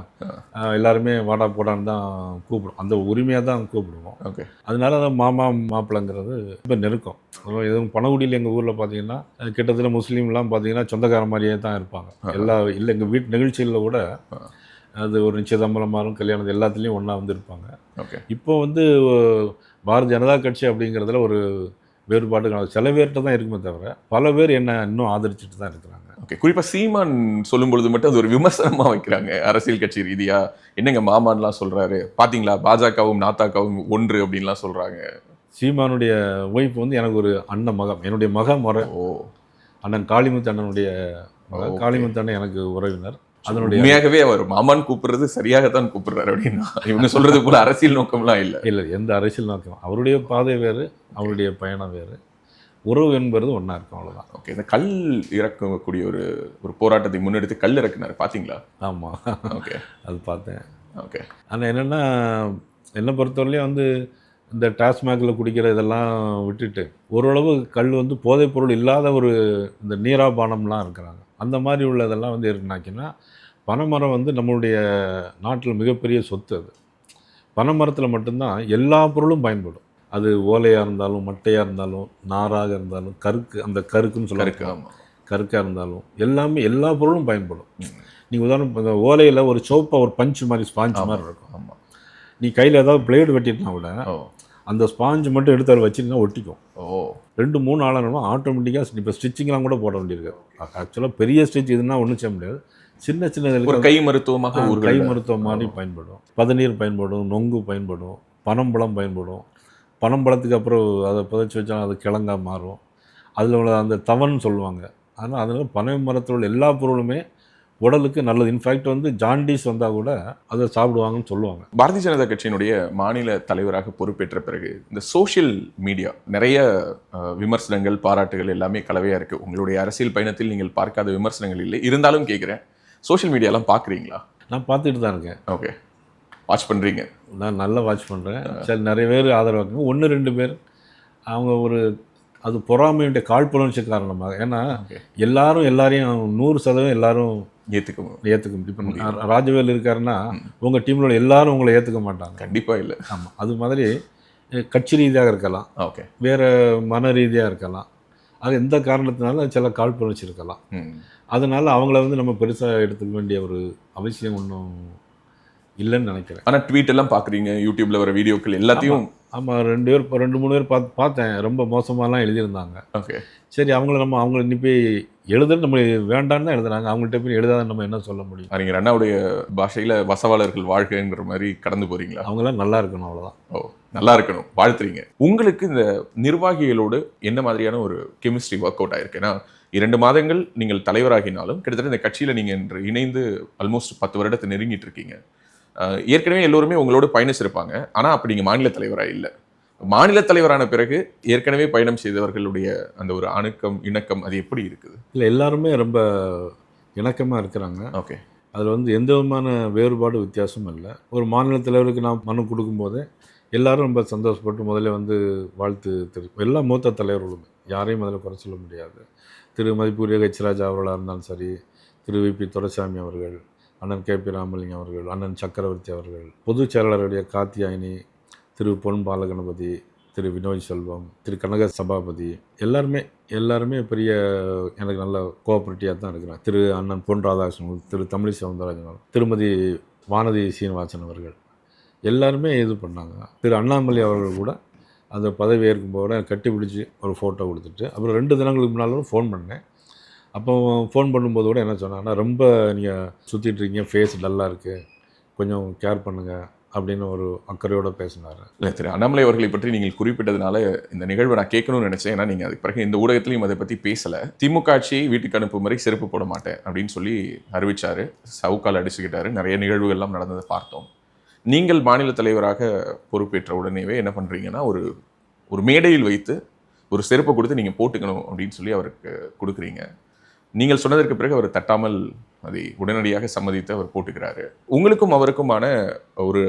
எல்லாருமே வாடா போடான்னு தான் கூப்பிடுவோம். அந்த உரிமையாக தான் கூப்பிடுவோம். ஓகே, அதனால தான் மாமா மாப்பிள்ளைங்கிறது இப்போ நெருக்கம். எதுவும் பணகுடியில் எங்கள் ஊரில் பார்த்தீங்கன்னா கிட்டத்தட்ட முஸ்லீம்லாம் பார்த்தீங்கன்னா சொந்தக்கார மாதிரியே தான் இருப்பாங்க. இல்லை எங்கள் வீட்டு நிகழ்ச்சிகளில் கூட அது ஒரு நிச்சயதம்பலமாரும் கல்யாணம் எல்லாத்துலேயும் ஒன்றா வந்து இருப்பாங்க. ஓகே, இப்போ வந்து பாரதிய ஜனதா கட்சி அப்படிங்கிறதுல ஒரு வேறுபாடு சில பேர்கிட்ட தான் இருக்குமே தவிர பல பேர் என்ன இன்னும் ஆதரிச்சுட்டு தான் இருக்கிறாங்க. ஓகே, குறிப்பா சீமான் சொல்லும் பொழுது மட்டும் அது ஒரு விமர்சனமா வைக்கிறாங்க அரசியல் கட்சி ரீதியா. என்னங்க மாமான்லாம் சொல்றாரு, பாத்தீங்களா பாஜகவும் நாத்தாக்கவும் ஒன்று அப்படின்லாம் சொல்றாங்க. சீமானுடைய ஒய்ஃப் வந்து எனக்கு ஒரு அண்ணன் மகன், என்னுடைய முறை ஓ, அண்ணன் காளிமுத்து அண்ணனுடைய மகன். Okay. காளிமுத்து அண்ணன் எனக்கு உறவினர். அதனுடைய உண்மையாகவே அவர் மாமான் கூப்பிடுறது சரியாகத்தான் கூப்பிடுறாரு அப்படின்னா இவங்க சொல்றது போல அரசியல் நோக்கம்லாம் இல்ல. இல்லை, எந்த அரசியல் நோக்கம், அவருடைய பாதை வேறு, அவருடைய பயணம் வேறு, உறவு என்பது ஒன்றா இருக்கும், அவ்வளோதான். ஓகே, இந்த கல் இறக்கக்கூடிய ஒரு ஒரு போராட்டத்தை முன்னெடுத்து கல் இறக்குனாரு, பாத்தீங்களா? ஆமாம், ஓகே அது பார்த்தேன். ஓகே. ஆனால் என்னென்னா, என்னை பொறுத்தவரையிலையும் வந்து இந்த டாஸ்மாகில் குடிக்கிற இதெல்லாம் விட்டுட்டு ஓரளவு கல் வந்து போதைப் பொருள் இல்லாத ஒரு இந்த நீராபானம்லாம் இருக்கிறாங்க. அந்த மாதிரி உள்ளதெல்லாம் வந்து இருக்குனாக்கின்னா, பனைமரம் வந்து நம்மளுடைய நாட்டில் மிகப்பெரிய சொத்து. அது பனைமரத்தில் மட்டும்தான் எல்லா பொருளும் பயன்படும். அது ஓலையாக இருந்தாலும், மட்டையாக இருந்தாலும், நாராக இருந்தாலும், கருக்கு, அந்த கருக்குன்னு சொல்லுவாங்க, கருக்காக இருந்தாலும் எல்லாமே எல்லா பொருளும் பயன்படும். நீங்கள் உதாரணம், இந்த ஓலையில் ஒரு சோப்பாக ஒரு பஞ்சு மாதிரி ஸ்பாஞ்ச் மாதிரி இருக்கும். ஆமாம், நீ கையில் ஏதாவது பிளேடு வெட்டிட்டுனா கூட அந்த ஸ்பாஞ்சு மட்டும் எடுத்து அதை வச்சுருந்தா ஒட்டிக்கும். 2-3 நாளாக ஆட்டோமேட்டிக்காக இப்போ ஸ்டிச்சிங்லாம் கூட போட வேண்டியிருக்கு. ஆக்சுவலாக பெரிய ஸ்டிச் இதுனா ஒன்றும் செய்ய முடியாது. சின்ன சின்ன கை மருத்துவமாக கை மருத்துவம் மாதிரி பயன்படும். பதநீர் பயன்படும், நொங்கு பயன்படும், பனம்பழம் பயன்படும். பனம்பழத்துக்கு அப்புறம் அதை புதைச்சி வச்சா அது கிழங்கா மாறும். அதில் உள்ள அந்த தவன்னு சொல்லுவாங்க. ஆனால் அதில் பனை மரத்தில் உள்ள எல்லா பொருளுமே உடலுக்கு நல்லது. இன்ஃபேக்ட் வந்து ஜாண்டிஸ் வந்தால் கூட அதை சாப்பிடுவாங்கன்னு சொல்லுவாங்க. பாரதிய ஜனதா கட்சியினுடைய மாநில தலைவராக பொறுப்பேற்ற பிறகு இந்த சோஷியல் மீடியா நிறைய விமர்சனங்கள், பாராட்டுகள் எல்லாமே கலவையாக இருக்குது. உங்களுடைய அரசியல் பயணத்தில் நீங்கள் பார்க்காத விமர்சனங்கள் இல்லை. இருந்தாலும் கேட்குறேன், சோஷியல் மீடியாலாம் பார்க்குறீங்களா? நான் பார்த்துட்டு தான் இருக்கேன். ஓகே, வாட்ச் பண்ணுறீங்க? நான் நல்லா வாட்ச் பண்ணுறேன். சரி, நிறைய பேர் ஆதரவாக்குங்க. 1-2 பேர் அவங்க ஒரு அது பொறாமையுடைய காழ்ப்புணர்ச்சி காரணமாக. ஏன்னா எல்லாரும் எல்லாரையும் 100% எல்லாரும் ஏற்றுக்க முடியும். இப்போ ராஜவேல் இருக்காருன்னா உங்கள் டீமில் உள்ள எல்லாரும் உங்களை ஏற்றுக்க மாட்டாங்க. கண்டிப்பாக இல்லை. ஆமாம், அது மாதிரி கட்சி ரீதியாக இருக்கலாம், ஓகே, வேறு மன ரீதியாக இருக்கலாம். அது எந்த காரணத்தினால சில காழ்ப்புணர்ச்சி இருக்கலாம். அதனால் அவங்கள வந்து நம்ம பெருசாக எடுத்துக்க வேண்டிய ஒரு அவசியம் ஒன்றும் இல்லைன்னு நினைக்கிறேன். ஆனால் ட்வீட் எல்லாம் பார்க்குறீங்க, யூடியூப்பில் வர வீடியோக்கள் எல்லாத்தையும். ஆமாம், 2-3 பேர் பார்த்தேன். ரொம்ப மோசமாலாம் எழுதியிருந்தாங்க. ஓகே, சரி, அவங்கள இன்னி போய் எழுதுறது நம்ம வேண்டான்னு தான் எழுதுறாங்க. அவங்கள்ட்ட போய் எழுதாத நம்ம என்ன சொல்ல முடியும்? அறிஞர் அண்ணாவுடைய பாஷையில் வசவாளர்கள் வாழ்க்கைங்கிற மாதிரி கடந்து போகிறீங்களா? அவங்களாம் நல்லா இருக்கணும், அவ்வளோதான். ஓ, நல்லா இருக்கணும், வாழ்த்துறீங்க. உங்களுக்கு இந்த நிர்வாகிகளோடு என்ன மாதிரியான ஒரு கெமிஸ்ட்ரி ஒர்க் அவுட் ஆயிருக்கு? ஏன்னா 2 மாதங்கள் நீங்கள் தலைவராகினாலும் கிட்டத்தட்ட இந்த கட்சியில் நீங்கள் இன்று இணைந்து ஆல்மோஸ்ட் 10 வருடத்தை நெருங்கிட்டு இருக்கீங்க. ஏற்கனவே எல்லோருமே உங்களோடு பயணிச்சிருப்பாங்க. ஆனால் அப்படி நீங்கள் மாநில தலைவராக இல்லை. மாநில தலைவரான பிறகு ஏற்கனவே பயணம் செய்தவர்களுடைய அந்த ஒரு அணுக்கம், இணக்கம் அது எப்படி இருக்குது? இல்லை, எல்லாருமே ரொம்ப இணக்கமாக இருக்கிறாங்க. ஓகே, அதில் வந்து எந்த விதமான வேறுபாடு வித்தியாசமும் இல்லை. ஒரு மாநில தலைவருக்கு நான் மனு கொடுக்கும்போது எல்லாரும் ரொம்ப சந்தோஷப்பட்டு முதல்ல வந்து வாழ்த்து தெரிவிக்கும். எல்லா மூத்த தலைவர்களுமே, யாரையும் முதல்ல குறை சொல்ல முடியாது. திரு மதிப்புரிய ஹெச்ராஜா அவர்களாக இருந்தாலும் சரி, திரு விபி துரைசாமி அவர்கள், அண்ணன் KP ராமலிங்கம் அவர்கள், அண்ணன் சக்கரவர்த்தி அவர்கள், பொதுச் செயலாளருடைய காத்தியாயினி, திரு பொன் பாலகணபதி, திரு வினோய் செல்வம், திரு கனக சபாபதி, எல்லாருமே பெரிய எனக்கு நல்ல கோஆப்ரேட்டிவாக தான் இருக்கிறாங்க. திரு அண்ணன் பொன் ராதாகிருஷ்ணன், திரு தமிழி சவுந்தரராஜன், திருமதி வானதி சீனிவாசன் அவர்கள் எல்லாருமே இது பண்ணாங்க. திரு அண்ணாமலை அவர்கள் கூட அந்த பதவி ஏற்கும்போது கட்டி பிடிச்சி ஒரு ஃபோட்டோ கொடுத்துட்டு, அப்புறம் 2 தினங்களுக்கு முன்னாலும் ஃபோன் பண்ணேன். அப்போ ஃபோன் பண்ணும்போது கூட என்ன சொன்னாங்கன்னா, ரொம்ப நீங்கள் சுற்றிட்டுருக்கீங்க, ஃபேஸ் டல்லாக இருக்குது, கொஞ்சம் கேர் பண்ணுங்கள் அப்படின்னு ஒரு அக்கறையோடு பேசினார். இல்லை, திரு அண்ணாமலை அவர்களை பற்றி நீங்கள் குறிப்பிட்டதுனால இந்த நிகழ்வை நான் கேட்கணும்னு நினச்சேன். ஏன்னா நீங்கள் அதுக்கு பிறகு இந்த ஊடகத்திலையும் அதை பற்றி பேசலை. திமுக ஆட்சியை வீட்டுக்கு அனுப்பும் வரை செருப்பு போட மாட்டேன் அப்படின்னு சொல்லி அறிவித்தார். சவுக்கால் அடிச்சுக்கிட்டாரு. நிறைய நிகழ்வுகள்லாம் நடந்ததை பார்த்தோம். நீங்கள் மாநில தலைவராக பொறுப்பேற்ற உடனேவே என்ன பண்ணுறீங்கன்னா, ஒரு மேடையில் வைத்து ஒரு செருப்பை கொடுத்து நீங்கள் போட்டுக்கணும் அப்படின்னு சொல்லி அவருக்கு கொடுக்குறீங்க. நீங்கள் சொன்னதற்கு பிறகு அவர் தட்டாமல் அதை உடனடியாக சம்மதித்து அவர் போட்டுக்கிறாரு. உங்களுக்கும் அவருக்குமான ஒரு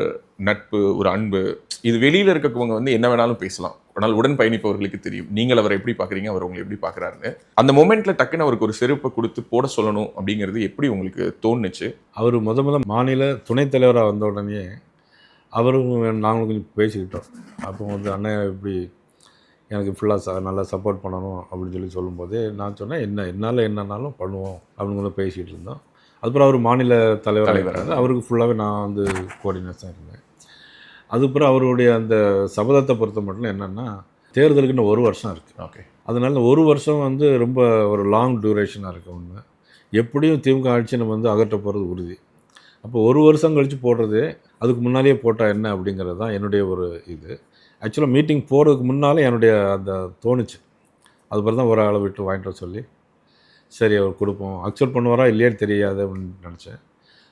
நட்பு, ஒரு அன்பு, இது வெளியில் இருக்கவங்க வந்து என்ன வேணாலும் பேசலாம். ஆனால் உடன் பயணிப்பவர்களுக்கு தெரியும் நீங்கள் அவரை எப்படி பார்க்குறீங்க, அவர் உங்களை எப்படி பார்க்குறாருன்னு. அந்த மொமெண்ட்ல டக்குன்னு அவருக்கு ஒரு செருப்பை கொடுத்து போட சொல்லணும் அப்படிங்கிறது எப்படி உங்களுக்கு தோணுச்சு? அவர் முதல்ல மாநில துணைத் தலைவராக வந்த உடனே அவரும் நாங்களும் கொஞ்சம் பேசிக்கிட்டோம். அப்போ வந்து அண்ணன் எப்படி எனக்கு ஃபுல்லாக நல்லா சப்போர்ட் பண்ணணும் அப்படின்னு சொல்லி சொல்லும்போது நான் சொன்னேன், என்னால் என்னன்னாலும் பண்ணுவோம் அப்படின்னு பேசிகிட்டு இருந்தோம். அதுக்கப்புறம் அவர் மாநில தலைவராக அவருக்கு ஃபுல்லாகவே நான் வந்து கோஆர்டினேஷன் இருந்தேன். அதுக்கப்புறம் அவருடைய அந்த சபதத்தை பொறுத்த மட்டும் என்னென்னா, தேர்தலுக்கு இன்னும் 1 வருஷம் இருக்குது. ஓகே, அதனால 1 வருஷம் வந்து ரொம்ப ஒரு லாங் டியூரேஷனாக இருக்குது. ஒன்று எப்படியும் திமுக ஆட்சி நம்ம வந்து அகற்ற போகிறது உறுதி. அப்போ ஒரு வருஷம் கழித்து போடுறது அதுக்கு முன்னாலேயே போட்டால் என்ன அப்படிங்கிறது தான் என்னுடைய ஒரு இது. ஆக்சுவலாக மீட்டிங் போகிறதுக்கு முன்னாலே என்னுடைய அந்த தோணுச்சு. அது பிறகு தான் ஒரு ஆளை விட்டு வாங்கிட்டு வர சொல்லி சரி அவர் கொடுப்போம், அக்செப்ட் பண்ணுவாரா இல்லையான்னு தெரியாது அப்படின்னு நினச்சேன்.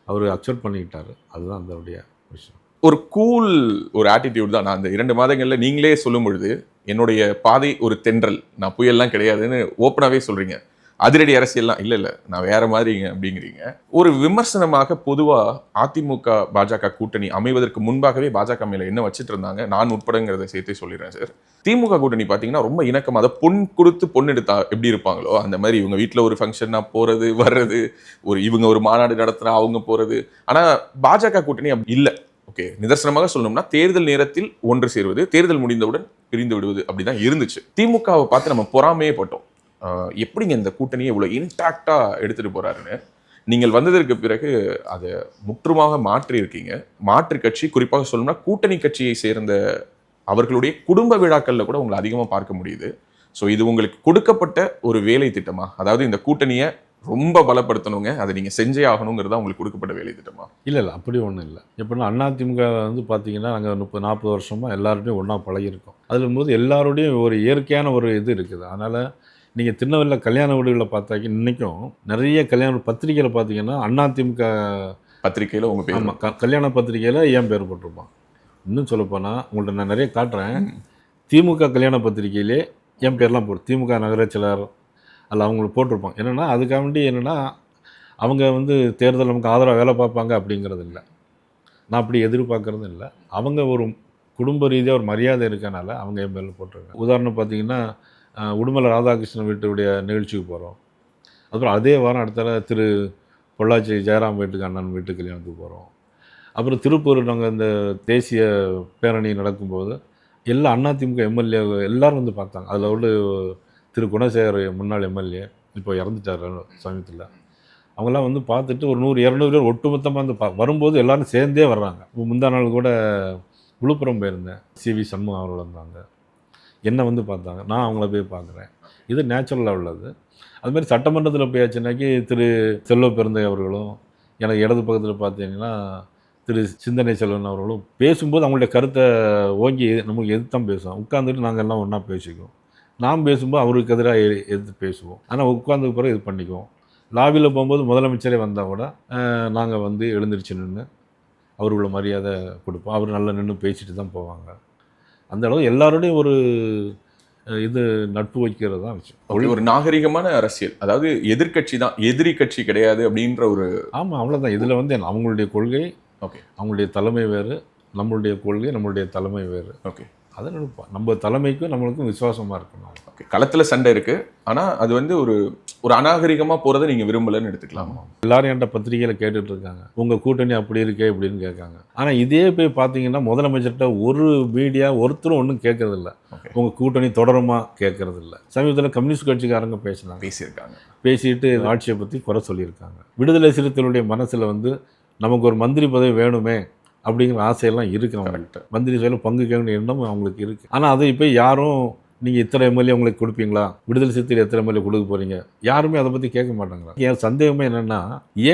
அவர் அக்செப்ட் பண்ணிக்கிட்டார். அதுதான் அதனுடைய விஷயம். ஒரு கூல் ஒரு ஆட்டிடியூட் தான். நான் அந்த 2 மாதங்கள்ல நீங்களே சொல்லும் பொழுது என்னுடைய பாதை ஒரு தென்றல், நான் புயல்லாம் கிடையாதுன்னு ஓப்பனாகவே சொல்றீங்க. அதிரடி அரசியல்லாம் இல்லை நான் வேற மாதிரிங்க அப்படிங்கிறீங்க. ஒரு விமர்சனமாக பொதுவாக அதிமுக பாஜக கூட்டணி அமைவதற்கு முன்பாகவே பாஜக மேல என்ன வச்சுட்டு இருந்தாங்க, நான் உட்படங்கிறத சேர்த்து சொல்லிடுறேன் சார். திமுக கூட்டணி பார்த்தீங்கன்னா ரொம்ப இணக்கமாக, அதை பொன் கொடுத்து பொன் எடுத்தா எப்படி இருப்பாங்களோ அந்த மாதிரி இவங்க வீட்டில் ஒரு ஃபங்க்ஷன்னா போறது வர்றது, இவங்க ஒரு மாநாடு நடத்துனா அவங்க போறது. ஆனால் பாஜக கூட்டணி அப்படி இல்லை. ஓகே, நிதர்சனமாக சொல்லணும்னா தேர்தல் நேரத்தில் ஒன்று சேருவது, தேர்தல் முடிந்தவுடன் பிரிந்து விடுவது அப்படிதான் இருந்துச்சு. திமுகவை பார்த்து நம்ம பொறாமையே பட்டோம். எப்படிங்க இந்த கூட்டணியை இவ்வளோ இன்டாக்டா எடுத்துட்டு போறாருன்னு. நீங்கள் வந்ததற்கு பிறகு அதை முற்றுமாக மாற்றி இருக்கீங்க. மாற்று கட்சி, குறிப்பாக சொல்லணும்னா கூட்டணி கட்சியை சேர்ந்த அவர்களுடைய குடும்ப விழாக்கள்ல கூட உங்களை அதிகமாக பார்க்க முடியுது. ஸோ இது உங்களுக்கு கொடுக்கப்பட்ட ஒரு வேலை திட்டமா? அதாவது இந்த கூட்டணியை ரொம்ப பலப்படுத்தணுங்க, அதை நீங்கள் செஞ்சே ஆகணுங்கிறதா உங்களுக்கு கொடுக்கப்பட்ட வேலை திட்டமா? இல்லை அப்படி ஒன்றும் இல்லை. எப்படின்னா அதிமுக வந்து பார்த்தீங்கன்னா நாங்கள் 30-40 வருஷமாக எல்லாருடையும் ஒன்றா பழகியிருக்கோம். அதில் போது எல்லாரோடையும் ஒரு இயற்கையான ஒரு இது இருக்குது. அதனால் நீங்கள் திருநெல்வேலியில் கல்யாண வீடுகளில் பார்த்தாக்கி இன்றைக்கும் நிறைய கல்யாண பத்திரிகையில் பார்த்தீங்கன்னா அதிமுக பத்திரிகையில் உங்கள் பேர், ஆமாம், கல்யாண பத்திரிகையில் ஏன் பேர் போட்டிருப்பான். இன்னும் சொல்லப்போனால் உங்கள்கிட்ட நான் நிறைய காட்டுறேன். திமுக கல்யாண பத்திரிகையிலே என் பேர்லாம் போட்டு திமுக நகர செயலர் அதில் அவங்களுக்கு போட்டிருப்பான். என்னென்னா அதுக்காக வேண்டி என்னென்னா அவங்க வந்து தேர்தல் நமக்கு ஆதரவாக வேலை பார்ப்பாங்க அப்படிங்கிறது இல்லை. நான் அப்படி எதிர்பார்க்குறதும் இல்லை. அவங்க ஒரு குடும்ப ரீதியாக ஒரு மரியாதை இருக்கனால அவங்க என் பேரில் போட்டிருக்காங்க. உதாரணம் பார்த்தீங்கன்னா உடுமலை ராதாகிருஷ்ணன் வீட்டுடைய நிகழ்ச்சிக்கு போகிறோம். அப்புறம் அதே வாரம் அடுத்த திரு பொள்ளாச்சி ஜெயராம் வீட்டுக்கு அண்ணன் வீட்டு கல்யாணத்துக்கு போகிறோம். அப்புறம் திருப்பூர் நாங்கள் இந்த தேசிய பேரணி நடக்கும்போது எல்லா அதிமுக எம்எல்ஏ எல்லோரும் வந்து பார்த்தாங்க. அதில் உள்ள திரு குணசேகர் முன்னாள் எம்எல்ஏ இப்போ இறந்துட்டார் சமீபத்தில். அவங்களாம் வந்து பார்த்துட்டு ஒரு 100-200 பேர் ஒட்டுமொத்தமாக வந்து வரும்போது எல்லோரும் சேர்ந்தே வர்றாங்க. இப்போ முந்தா நாள் கூட விழுப்புரம் போயிருந்தேன். சிவி சண்முகம் அவர்கள் வந்தாங்க, என்னை வந்து பார்த்தாங்க, நான் அவங்கள போய் பார்க்குறேன். இது நேச்சுரலாக உள்ளது. அதுமாதிரி சட்டமன்றத்தில் போயாச்சுனாக்கி திரு செல்வ பெருந்தை அவர்களும், எனக்கு இடது பக்கத்தில் பார்த்தீங்கன்னா திரு சிந்தனை செல்வன் அவர்களும் பேசும்போது அவங்களுடைய கருத்தை ஓங்கி நமக்கு எதிர்த்தான் பேசுவோம். உட்காந்துட்டு நாங்கள் எல்லாம் ஒன்றா பேசிக்குவோம். நாம் பேசும்போது அவருக்கு எதிராக எதிர்த்து பேசுவோம். ஆனால் உட்காந்துக்கு பிறகு இது பண்ணிக்குவோம். லாபியில் போகும்போது முதலமைச்சரே வந்தால் கூட நாங்கள் வந்து எழுந்திரிச்சு நின்று அவருக்குள்ள மரியாதை கொடுப்போம். அவர் நல்லா நின்று பேசிட்டு தான் போவாங்க. அந்த அளவு எல்லாரோடையும் ஒரு இது நட்பு வைக்கிறது தான் விஷயம். ஒரு நாகரிகமான அரசியல், அதாவது எதிர்கட்சி தான், எதிரி கட்சி கிடையாது அப்படின்ற ஒரு. ஆமாம், அவ்வளோதான். இதில் வந்து அவங்களுடைய கொள்கை, ஓகே, அவங்களுடைய தலைமை வேறு, நம்மளுடைய கொள்கை நம்மளுடைய தலைமை வேறு. ஓகே, அதை நினைப்போம். நம்ம தலைமைக்கும் நம்மளுக்கும் விசுவாசமாக இருக்கணும். ஓகே, களத்தில் சண்டை இருக்குது, ஆனால் அது வந்து ஒரு அநாகரிகமாக போகிறத நீங்கள் விரும்பலைன்னு எடுத்துக்கலாமா? எல்லாரும் என்கிட்ட பத்திரிகையில் கேட்டுட்டு இருக்காங்க, உங்கள் கூட்டணி அப்படி இருக்கே இப்படின்னு கேட்காங்க. ஆனால் இதே போய் பார்த்தீங்கன்னா முதலமைச்சர்கிட்ட ஒரு மீடியா ஒருத்தரும் ஒன்றும் கேட்கறதில்ல. உங்கள் கூட்டணி தொடருமா கேட்கறதில்ல. சமீபத்தில் கம்யூனிஸ்ட் கட்சிக்காரங்க பேசியிருக்காங்க. பேசிட்டு ஆட்சியை பற்றி குறை சொல்லியிருக்காங்க. விடுதலை சிறுத்தைகளுடைய மனசில் வந்து நமக்கு ஒரு மந்திரி பதவி வேணுமே அப்படிங்கிற ஆசையெல்லாம் இருக்குது. அவங்கள்ட்ட மந்திரி சபையில் பங்கு கேட்கணும் எண்ணம் அவங்களுக்கு இருக்குது. ஆனால் அதை இப்போ யாரும் நீங்கள் இத்தனை எம்எல்ஏ உங்களுக்கு கொடுப்பீங்களா, விடுதலை சிறுத்தைகள் எத்தனை எம்எல்ஏ கொடுக்க போகிறீங்க, யாருமே அதை பற்றி கேட்க மாட்டாங்களா. என் சந்தேகமே என்னென்னா,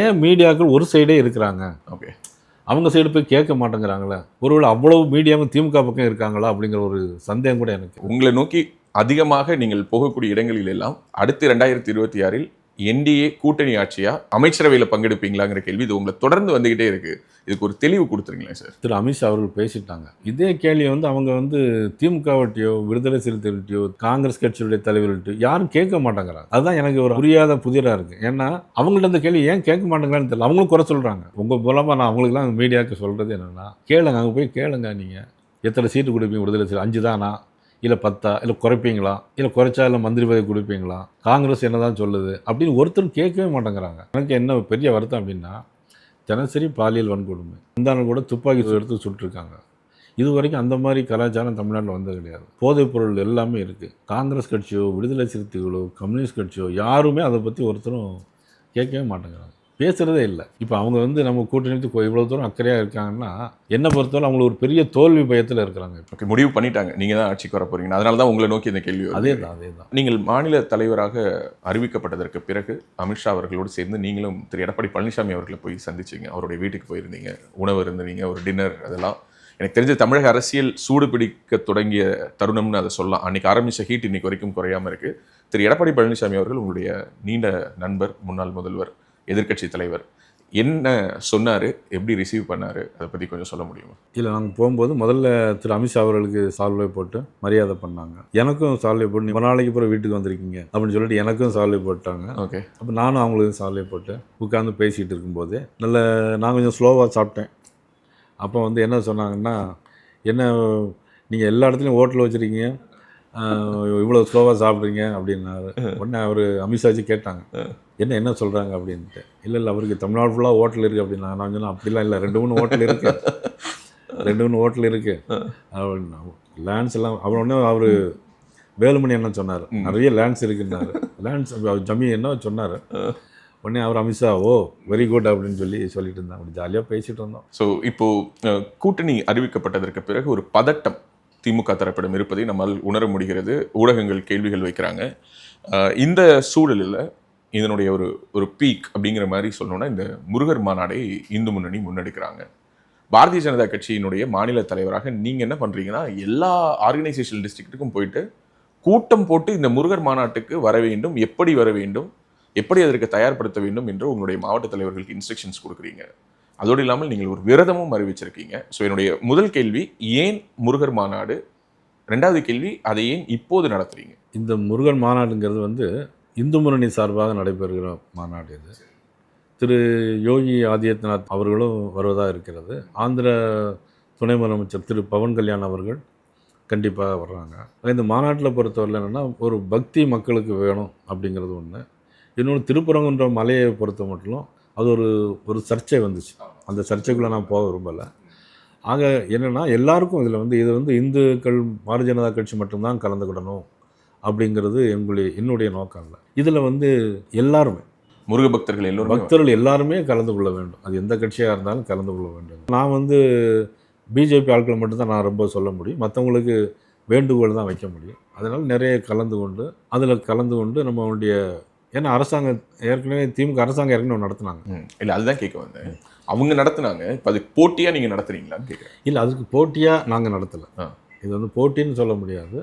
ஏன் மீடியாக்கள் ஒரு சைடே இருக்கிறாங்க, ஓகே, அவங்க சைடு போய் கேட்க மாட்டேங்கிறாங்களே. ஒருவேளை அவ்வளவு மீடியாவும் திமுக பக்கம் இருக்காங்களா அப்படிங்கிற ஒரு சந்தேகம் கூட எனக்கு. உங்களை நோக்கி அதிகமாக நீங்கள் போகக்கூடிய இடங்களில் எல்லாம் அடுத்து 2026 என்டிஏ கூட்டணி ஆட்சியா, அமைச்சரவையில் பங்கெடுப்பீங்களாங்கிற கேள்வி இது உங்களை தொடர்ந்து வந்துகிட்டே இருக்கு. இதுக்கு ஒரு தெளிவு கொடுத்துருங்களேன் சார். திரு அமித்ஷா அவர்கள் பேசிட்டாங்க. இதே கேள்வி வந்து அவங்க வந்து திமுகவட்டியோ விடுதலை சிறுத்தைகள்கிட்டயோ காங்கிரஸ் கட்சியுடைய தலைவர்கள்ட்டையோ யாரும் கேட்க மாட்டேங்கிறாங்க. அதுதான் எனக்கு ஒரு புரியாத புதிராக இருக்குது. ஏன்னா அவங்கள்ட்ட இந்த கேள்வி ஏன் கேட்க மாட்டேங்கிறான்னு தெரியல. அவங்களும் குறை சொல்கிறாங்க. உங்கள் மூலமாக நான் அவங்களுக்குலாம் மீடியாவுக்கு சொல்கிறது என்னென்னா, கேளுங்க, அங்கே போய் கேளுங்க, நீங்கள் எத்தனை சீட்டு கொடுப்பீங்க விடுதலை சிறு, 5 தானா இல்லை 10, இல்லை குறைப்பீங்களா, இல்லை குறைச்சா இல்லை மந்திரி பதவி கொடுப்பீங்களா, காங்கிரஸ் என்ன தான் சொல்லுது அப்படின்னு ஒருத்தரும் கேட்கவே மாட்டேங்கிறாங்க. எனக்கு என்ன பெரிய வருத்தம் அப்படின்னா, தினசரி பாலியல் வன்கொடுமை, இந்த நாள் கூட துப்பாக்கி எடுத்து சுட்டுருக்காங்க. இது வரைக்கும் அந்த மாதிரி கலாச்சாரம் தமிழ்நாட்டில் வந்தது கிடையாது. போதைப் பொருள் எல்லாமே இருக்குது. காங்கிரஸ் கட்சியோ விடுதலை சிறுத்தைகளோ கம்யூனிஸ்ட் கட்சியோ யாருமே அதை பற்றி ஒருத்தரும் கேட்கவே மாட்டேங்கிறாங்க. பேசுகிறதே இல்லை. இப்போ அவங்க வந்து நம்ம கூட்டணி இவ்வளோ தூரம் அக்கறையாக இருக்காங்கன்னா என்னை பொறுத்தவரை அவங்களுக்கு ஒரு பெரிய தோல்வி பயத்தில் இருக்கிறாங்க. இப்போ ஓகே, முடிவு பண்ணிட்டாங்க நீங்கள் தான் ஆட்சிக்கு வர போறீங்க. அதனால தான் உங்களை நோக்கி இந்த கேள்வி வருது. அதே தான். நீங்கள் மாநில தலைவராக அறிவிக்கப்பட்டதற்கு பிறகு அமித்ஷா அவர்களோடு சேர்ந்து நீங்களும் திரு எடப்பாடி பழனிசாமி அவர்களை போய் சந்திச்சிங்க. அவருடைய வீட்டுக்கு போயிருந்தீங்க, உணவு இருந்தீங்க, ஒரு டின்னர். அதெல்லாம் எனக்கு தெரிஞ்ச தமிழக அரசியல் சூடு பிடிக்க தொடங்கிய தருணம்னு அதை சொல்லலாம். அன்னைக்கு ஆரம்பித்த ஹீட் இன்னைக்கு வரைக்கும் குறையாமல் இருக்குது. திரு எடப்பாடி பழனிசாமி அவர்கள் உங்களுடைய நீண்ட நண்பர், முன்னாள் முதல்வர், எதிர்க்கட்சி தலைவர், என்ன சொன்னார், எப்படி ரிசீவ் பண்ணார், அதை பற்றி கொஞ்சம் சொல்ல முடியுமா? இல்லை, நாங்கள் போகும்போது முதல்ல திரு அமித்ஷா அவர்களுக்கு சால்வை போட்டு மரியாதை பண்ணாங்க. எனக்கும் சால்வை போட்டு ரொம்ப நாளைக்கு அப்புறம் வீட்டுக்கு வந்திருக்கீங்க அப்படின்னு சொல்லிட்டு எனக்கும் சால்வை போட்டாங்க. ஓகே. அப்போ நானும் அவங்களுக்கு சால்வை போட்டு உட்காந்து பேசிகிட்டு இருக்கும்போது நான் கொஞ்சம் ஸ்லோவாக சாப்பிட்டேன். அப்போ வந்து என்ன சொன்னாங்கன்னா, என்ன நீங்கள் எல்லா இடத்துலையும் ஹோட்டல் வச்சுருக்கீங்க, இவ்வளோ ஸ்லோவாக சாப்பிட்றீங்க அப்படின்னாரு. உடனே அவர் அமித்ஷாஜி கேட்டாங்க, என்ன சொல்கிறாங்க அப்படின்ட்டு. இல்லை அவருக்கு தமிழ்நாடு ஃபுல்லாக ஹோட்டல் இருக்குது அப்படின்னா. நான் சொன்னேன், அப்படிலாம் இல்லை, 2-3 ஹோட்டல் இருக்குது, 2-3 ஹோட்டல் இருக்குது அப்படின்னா. லேண்ட்ஸ் எல்லாம் உடனே அவர் வேலுமணி என்ன சொன்னார், நிறைய லேண்ட்ஸ் இருக்குன்னாரு. லேண்ட்ஸ் ஜமீன் என்ன சொன்னார். உடனே அவர் அமித்ஷா வெரி குட் அப்படின்னு சொல்லிட்டு இருந்தாங்க. அப்படி ஜாலியாக பேசிகிட்டு இருந்தோம். ஸோ இப்போது கூட்டணி அறிவிக்கப்பட்டதற்கு பிறகு ஒரு பதட்டம் திமுக தரப்பிடம் இருப்பதை நம்மால் உணர முடிகிறது. ஊடகங்கள் கேள்விகள் வைக்கிறாங்க. இந்த சூழலில் இதனுடைய ஒரு பீக் அப்படிங்கிற மாதிரி சொல்லணும்னா, இந்த முருகர் மாநாடை இந்து முன்னணி முன்னெடுக்கிறாங்க. பாரதிய ஜனதா கட்சியினுடைய மாநில தலைவராக நீங்கள் என்ன பண்ணுறீங்கன்னா, எல்லா ஆர்கனைசேஷன் டிஸ்ட்ரிக்ட்டுக்கும் போயிட்டு கூட்டம் போட்டு இந்த முருகர் மாநாட்டுக்கு வர வேண்டும், எப்படி வர வேண்டும், எப்படி அதற்கு தயார்படுத்த வேண்டும் என்று உங்களுடைய மாவட்ட தலைவர்களுக்கு இன்ஸ்ட்ரக்ஷன்ஸ் கொடுக்குறீங்க. அதோடு இல்லாமல் நீங்கள் ஒரு விரதமும் அறிவிச்சிருக்கீங்க. ஸோ என்னுடைய முதல் கேள்வி, ஏன் முருகர் மாநாடு? ரெண்டாவது கேள்வி, அதை ஏன் இப்போது நடத்துறீங்க? இந்த முருகர் மாநாடுங்கிறது வந்து இந்து முன்னணி சார்பாக நடைபெறுகிற மாநாடு. இது திரு யோகி ஆதித்யநாத் அவர்களும் வருவதாக இருக்கிறது. ஆந்திர துணை முதலமைச்சர் திரு பவன் கல்யாண் அவர்கள் கண்டிப்பாக வர்றாங்க. இந்த மாநாட்டில் பொறுத்தவரையில் என்னென்னா, ஒரு பக்தி மக்களுக்கு வேணும் அப்படிங்கிறது ஒன்று. இன்னொன்று, திருப்பரங்குன்ற மலையை பொறுத்த மட்டும் அது ஒரு சர்ச்சை வந்துச்சு. அந்த சர்ச்சைக்குள்ளே நான் போக விரும்பலை. ஆக என்னென்னா, எல்லாருக்கும் இது வந்து இந்துக்கள் பாரதிய ஜனதா கட்சி மட்டும்தான் கலந்துக்கிடணும் அப்படிங்கிறது என்னுடைய நோக்கம் இல்லை. இதில் வந்து எல்லாருமே முருக பக்தர்கள் எல்லாருமே கலந்து கொள்ள வேண்டும். அது எந்த கட்சியாக இருந்தாலும் கலந்து கொள்ள வேண்டும். நான் வந்து பிஜேபி ஆட்களை மட்டும்தான் நான் ரொம்ப சொல்ல முடியும். மற்றவங்களுக்கு வேண்டுகோள் தான் வைக்க முடியும். அதனால் நிறைய கலந்து கொண்டு நம்மளுடைய, ஏன்னா அரசாங்கம் ஏற்கனவே திமுக அரசாங்கம் ஏற்கனவே நடத்துனாங்க. இல்லை, அதுதான் கேட்க வந்தேன். அவங்க நடத்துனாங்க, இப்போ அதுக்கு போட்டியாக நீங்கள் நடத்துறீங்களான்னு கேட்குறேன். இல்லை, அதுக்கு போட்டியாக நாங்கள் நடத்தலை. இது வந்து போட்டின்னு சொல்ல முடியாது.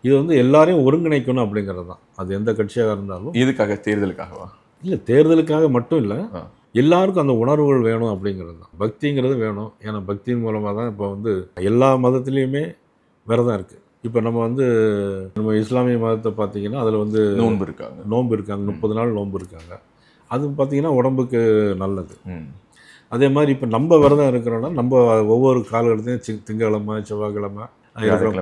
இது வந்து எல்லாரையும் ஒருங்கிணைக்கணும் அப்படிங்கிறது தான். அது எந்த கட்சியாக இருந்தாலும். இதுக்காக தேர்தலுக்காகவா? இல்லை, தேர்தலுக்காக மட்டும் இல்லை, எல்லாருக்கும் அந்த உணர்வுகள் வேணும் அப்படிங்கிறது தான். பக்திங்கிறது வேணும். ஏன்னா பக்தியின் மூலமாக தான் இப்போ வந்து எல்லா மதத்துலேயுமே விரதம் இருக்குது. இப்போ நம்ம இஸ்லாமிய மதத்தை பார்த்தீங்கன்னா அதில் வந்து நோன்பு இருக்காங்க, 30 நாள் நோன்பு இருக்காங்க. அது பார்த்திங்கன்னா உடம்புக்கு நல்லது. அதே மாதிரி இப்போ நம்ம விரதம் இருக்கிறோன்னா, நம்ம ஒவ்வொரு காலகட்டத்தையும் திங்கக்கிழமை, செவ்வாய்க்கிழமை,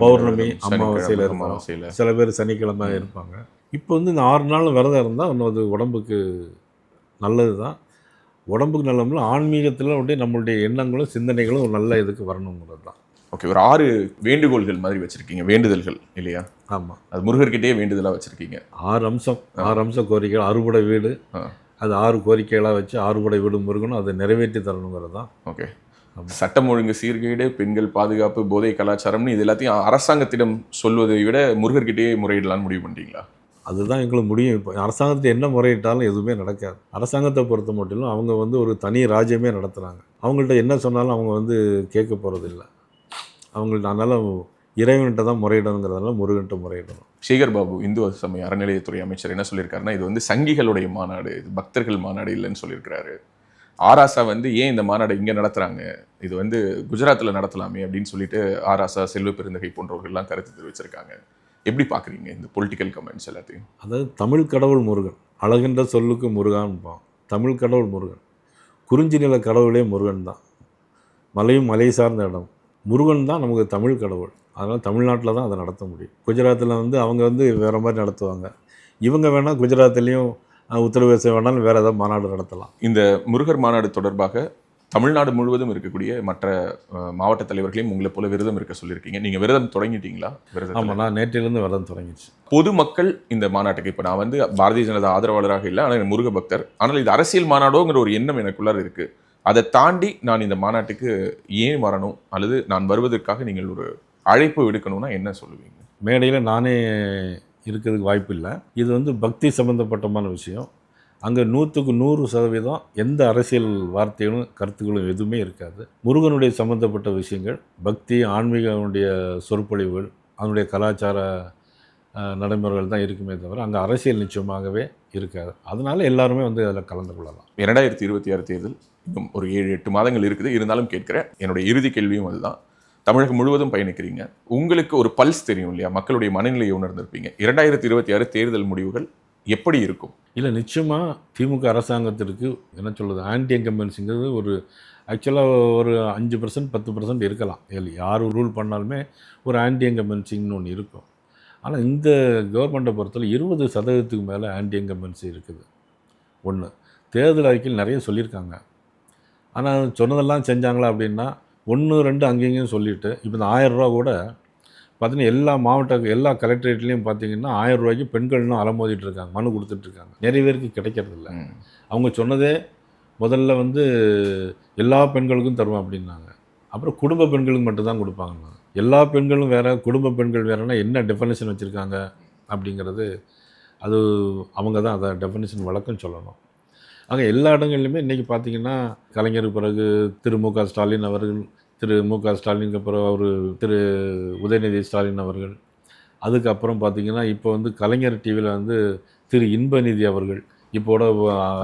பௌர்ணமி, அமாவாசையில் இருப்பாங்க. சில பேர் சனிக்கிழமை இருப்பாங்க. இப்போ வந்து இந்த 6 நாள் விரதம் இருந்தால் இன்னும் அது உடம்புக்கு நல்லது தான். உடம்புக்கு நல்லதுல ஆன்மீகத்தில் நம்மளுடைய எண்ணங்களும் சிந்தனைகளும் ஒரு நல்ல இதுக்கு வரணுங்கிறது தான். ஓகே, ஒரு 6 வேண்டுகோள்கள் மாதிரி வச்சுருக்கீங்க, வேண்டுதல்கள் இல்லையா? ஆமாம், அது முருகர்கிட்டே வேண்டுதலாக வச்சுருக்கீங்க. 6 அம்சம் கோரிக்கைகள், 6 வீடு. அது 6 கோரிக்கைகளாக வச்சு 6 வீடு முருகனும் அதை நிறைவேற்றி தரணுங்கிறது தான். ஓகே, சட்டம் ஒழுங்கு சீர்கேடு, பெண்கள் பாதுகாப்பு, போதை கலாச்சாரம்னு இது எல்லாத்தையும் அரசாங்கத்திடம் சொல்வதை விட முருகர்கிட்டே முறையிடலான்னு முடிவு பண்ணிட்டீங்களா? அதுதான் எங்களுக்கு முடியும். இப்போ அரசாங்கத்தை என்ன முறையிட்டாலும் எதுவுமே நடக்காது. அரசாங்கத்தை பொறுத்த மட்டும் அவங்க வந்து ஒரு தனி ராஜ்யமே நடத்துகிறாங்க. அவங்கள்ட்ட என்ன சொன்னாலும் அவங்க கேட்க போகிறதில்ல. அவங்கள்ட்ட அதனால் இறைவன்கிட்ட தான் முறையிடணுங்கிறதுனால முருகன்கிட்ட முறையிடணும். சேகர் பாபு, இந்து சமய அறநிலையத்துறை அமைச்சர், என்ன சொல்லியிருக்காருன்னா, இது வந்து சங்கிகளுடைய மாநாடு, இது பக்தர்கள் மாநாடு இல்லைன்னு சொல்லியிருக்கிறாரு. ஆராசா ஏன் இந்த மாநாடு இங்கே நடத்துகிறாங்க, இது குஜராத்தில் நடத்தலாமே அப்படின்னு சொல்லிட்டு ஆராசா, செல்வ பெருந்தகை போன்றவர்கள்லாம் கருத்து தெரிவிச்சிருக்காங்க. எப்படி பார்க்குறீங்க இந்த பொலிட்டிக்கல் கமெண்ட்ஸ் எல்லாத்தையும்? அதாவது தமிழ் கடவுள் முருகன், அழகின்ற சொல்லுக்கு முருகான்பான். தமிழ் கடவுள் முருகன், குறிஞ்சி நில கடவுளே முருகன் தான். மலையும் மலை சார்ந்த இடம், முருகன் தான் நமக்கு தமிழ் கடவுள். அதனால் தமிழ்நாட்டில் தான் அதை நடத்த முடியும். குஜராத்தில் அவங்க வேறு மாதிரி நடத்துவாங்க. இவங்க வேணால் குஜராத்லேயும் உத்தரப்பிரதேசம் வேணாலும் வேறு ஏதாவது மாநாடு நடத்தலாம். இந்த முருகர் மாநாடு தொடர்பாக தமிழ்நாடு முழுவதும் இருக்கக்கூடிய மற்ற மாவட்ட தலைவர்களையும் உங்களை போல விரதம் இருக்க சொல்லியிருக்கீங்க. நீங்க விரதம் தொடங்கிட்டீங்களா? ஆமாம், நான் நேற்றிலிருந்து விரதம் தொடங்கிடுச்சு. பொதுமக்கள் இந்த மாநாட்டுக்கு, இப்போ நான் வந்து பாரதிய ஜனதா ஆதரவாளராக இல்லை, ஆனால் முருக பக்தர், ஆனால் இது அரசியல் மாநாடோங்கிற ஒரு எண்ணம் எனக்குள்ளார இருக்கு. அதை தாண்டி நான் இந்த மாநாட்டுக்கு ஏன் வரணும், அல்லது நான் வருவதற்காக நீங்கள் ஒரு அழைப்பு விடுக்கணும்னா என்ன சொல்லுவீங்க? மேடையில் நானே இருக்கிறதுக்கு வாய்ப்பு இல்லை. இது வந்து பக்தி சம்பந்தப்பட்டமான விஷயம். அங்கே 100க்கு 100% எந்த அரசியல் வார்த்தைகளும் கருத்துக்களும் எதுவுமே இருக்காது. முருகனுடைய சம்மந்தப்பட்ட விஷயங்கள், பக்தி, ஆன்மீகனுடைய சொற்பொழிவுகள், அதனுடைய கலாச்சார நடைமுறைகள் தான் இருக்குமே தவிர அங்கே அரசியல் நிச்சயமாகவே இருக்காது. அதனால எல்லாருமே வந்து அதில் கலந்து கொள்ளலாம். 2026 தேர்தல் இன்னும் ஒரு 7-8 மாதங்கள் இருக்குது. இருந்தாலும் கேட்குறேன், என்னுடைய இறுதி கேள்வியும் அதுதான். தமிழகம் முழுவதும் பயணிக்கிறீங்க, உங்களுக்கு ஒரு பல்ஸ் தெரியும் இல்லையா? மக்களுடைய மனநிலையை உணர்ந்திருப்பீங்க. 2026 தேர்தல் முடிவுகள் எப்படி இருக்கும்? இல்லை, நிச்சயமாக திமுக அரசாங்கத்திற்கு என்ன சொல்கிறது, ஆன்டி இன்கம்பன்சிங்கிறது ஒரு ஆக்சுவலாக ஒரு 5% 10% இருக்கலாம். யார் ரூல் பண்ணாலுமே ஒரு ஆன்டி இன்கம்பன்சிங்னு ஒன்று இருக்கும். ஆனால் இந்த கவர்மெண்ட்டை பொறுத்தவரை 20% மேலே ஆன்டி இன்கம்பன்சி இருக்குது. ஒன்று, தேர்தல் அறிக்கையில் நிறைய சொல்லியிருக்காங்க. ஆனால் சொன்னதெல்லாம் செஞ்சாங்களா அப்படின்னா 1 2 அங்கேயும் சொல்லிவிட்டு, இப்போ இந்த 1000 ரூபா கூட பார்த்தீங்கன்னா எல்லா கலெக்டரேட்லேயும் பார்த்தீங்கன்னா 1000 ரூபாய்க்கு பெண்கள் இன்னும் அலமோதிட்டு இருக்காங்க, மனு கொடுத்துட்ருக்காங்க. நிறைய பேருக்கு கிடைக்கிறதில்ல. அவங்க சொன்னதே முதல்ல வந்து எல்லா பெண்களுக்கும் தருவோம் அப்படின்னாங்க. அப்புறம் குடும்ப பெண்களுக்கு மட்டும்தான் கொடுப்பாங்கன்னாங்க. எல்லா பெண்களும் வேறு, குடும்ப பெண்கள் வேறுனா என்ன டெஃபனிஷன் வச்சுருக்காங்க அப்படிங்கிறது, அது அவங்க தான் அதை டெஃபனிஷன் விளக்கம் சொல்லணும். ஆக எல்லா இடங்கள்லையுமே இன்றைக்கி பார்த்திங்கன்னா கலைஞருக்கு பிறகு திரு மு.க. ஸ்டாலின் அவர்கள், திரு மு.க. ஸ்டாலினுக்கு அப்புறம் அவர் திரு உதயநிதி ஸ்டாலின் அவர்கள், அதுக்கப்புறம் பார்த்திங்கன்னா இப்போ வந்து கலைஞர் டிவியில் வந்து திரு இன்பநிதி அவர்கள், இப்போட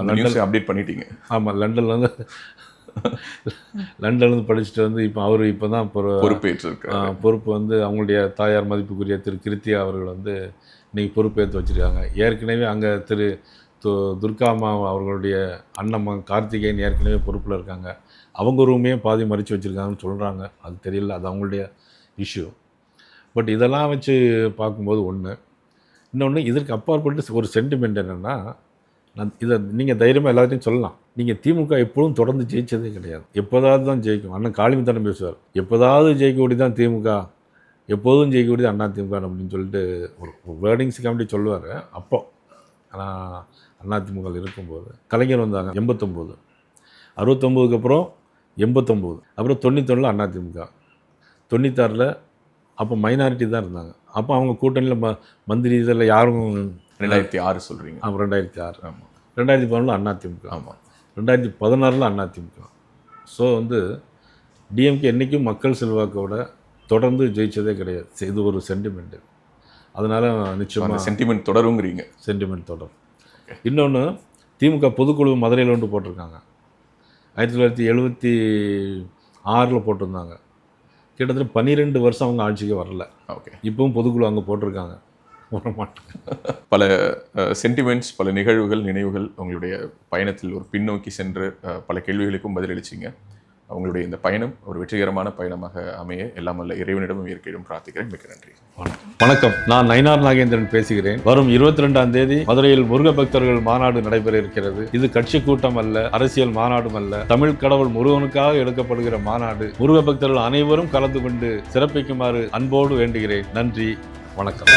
லண்டன் அப்டேட் பண்ணிட்டீங்க. ஆமாம், லண்டன்லேருந்து படிச்சுட்டு வந்து இப்போ அவர் இப்போ தான் பொறுப்பு வந்து அவங்களுடைய தாயார் மதிப்புக்குரிய திரு கிருத்தியா அவர்கள் வந்து இன்றைக்கி பொறுப்பேற்று வச்சுருக்காங்க. ஏற்கனவே அங்கே திரு துர்காமா அவர்களுடைய அண்ணன் கார்த்திகேயன் ஏற்கனவே பொறுப்பில் இருக்காங்க. அவங்க ரூமே பாதி மறித்து வச்சுருக்காங்கன்னு சொல்கிறாங்க. அது தெரியல, அது அவங்களுடைய இஷ்யூ. பட் இதெல்லாம் வச்சு பார்க்கும்போது ஒன்று, இன்னொன்று இதற்கு அப்பாற்பட்டு ஒரு சென்டிமெண்ட் என்னென்னா, இதை நீங்கள் தைரியமாக எல்லாத்தையும் சொல்லலாம். நீங்கள் திமுக எப்பொழுதும் தொடர்ந்து ஜெயித்ததே கிடையாது. எப்போதாவது தான் ஜெயிக்கும். அண்ணன் காளிமுத்தனம் பேசுவார், எப்போதாவது ஜெயிக்கக்கூடிய தான் திமுக, எப்போதும் ஜெயிக்கக்கூடியது அண்ணா திமுக அப்படின்னு சொல்லிட்டு ஒரு வேர்டிங்ஸுக்காண்டி சொல்லுவார். அப்போ ஆனால் அதிமுக இருக்கும்போது கலைஞர் வந்தாங்க 89, 69க்கு அப்புறம் 89, அப்புறம் 91 அதிமுக, 96 அப்போ மைனாரிட்டி தான் இருந்தாங்க. அப்போ அவங்க கூட்டணியில் மந்திரி இதில் யாரும் 2006 சொல்கிறீங்க. ஆமாம், 2006. ஆமாம், 2011 அதிமுக. ஆமாம், 2016 அதிமுக. ஸோ வந்து டிஎம்கே என்றைக்கும் மக்கள் செல்வாக்கோட தொடர்ந்து ஜெயித்ததே கிடையாது. இது ஒரு சென்டிமெண்ட்டு. அதனால் நிச்சயமாக சென்டிமெண்ட் தொடருங்கிறீங்க. சென்டிமெண்ட் தொடரும். இன்னொன்று, திமுக பொதுக்குழு மதுரையில் ஒன்று போட்டிருக்காங்க, 1976 போட்டிருந்தாங்க. கிட்டத்தட்ட 12 வருஷம் அவங்க ஆட்சிக்கு வரல. ஓகே, இப்பவும் பொதுக்குழு அங்கே போட்டிருக்காங்க, வர மாட்டாங்க. பல சென்டிமெண்ட்ஸ், பல நிகழ்வுகள், நினைவுகள் உங்களுடைய பயணத்தில் ஒரு பின்னோக்கி சென்று பல கேள்விகளுக்கும் பதிலளிச்சிங்க. அவங்களுடைய இந்த பயணம் ஒரு வெற்றிகரமான பயணமாக அமைய எல்லாம் வல்ல இறைவனிடமும் இயற்கையிடம் பிரார்த்திக்கிறேன். மிக்க நன்றி. வணக்கம். நான் நயினார் நாகேந்திரன் பேசுகிறேன். வரும் 22ஆம் தேதி மதுரையில் முருக பக்தர்கள் மாநாடு நடைபெற இருக்கிறது. இது கட்சி கூட்டம் அல்ல, அரசியல் மாநாடும் அல்ல. தமிழ் கடவுள் முருகனுக்காக எடுக்கப்படுகிற மாநாடு. முருக பக்தர்கள் அனைவரும் கலந்து கொண்டு சிறப்பிக்குமாறு அன்போடு வேண்டுகிறேன். நன்றி, வணக்கம்.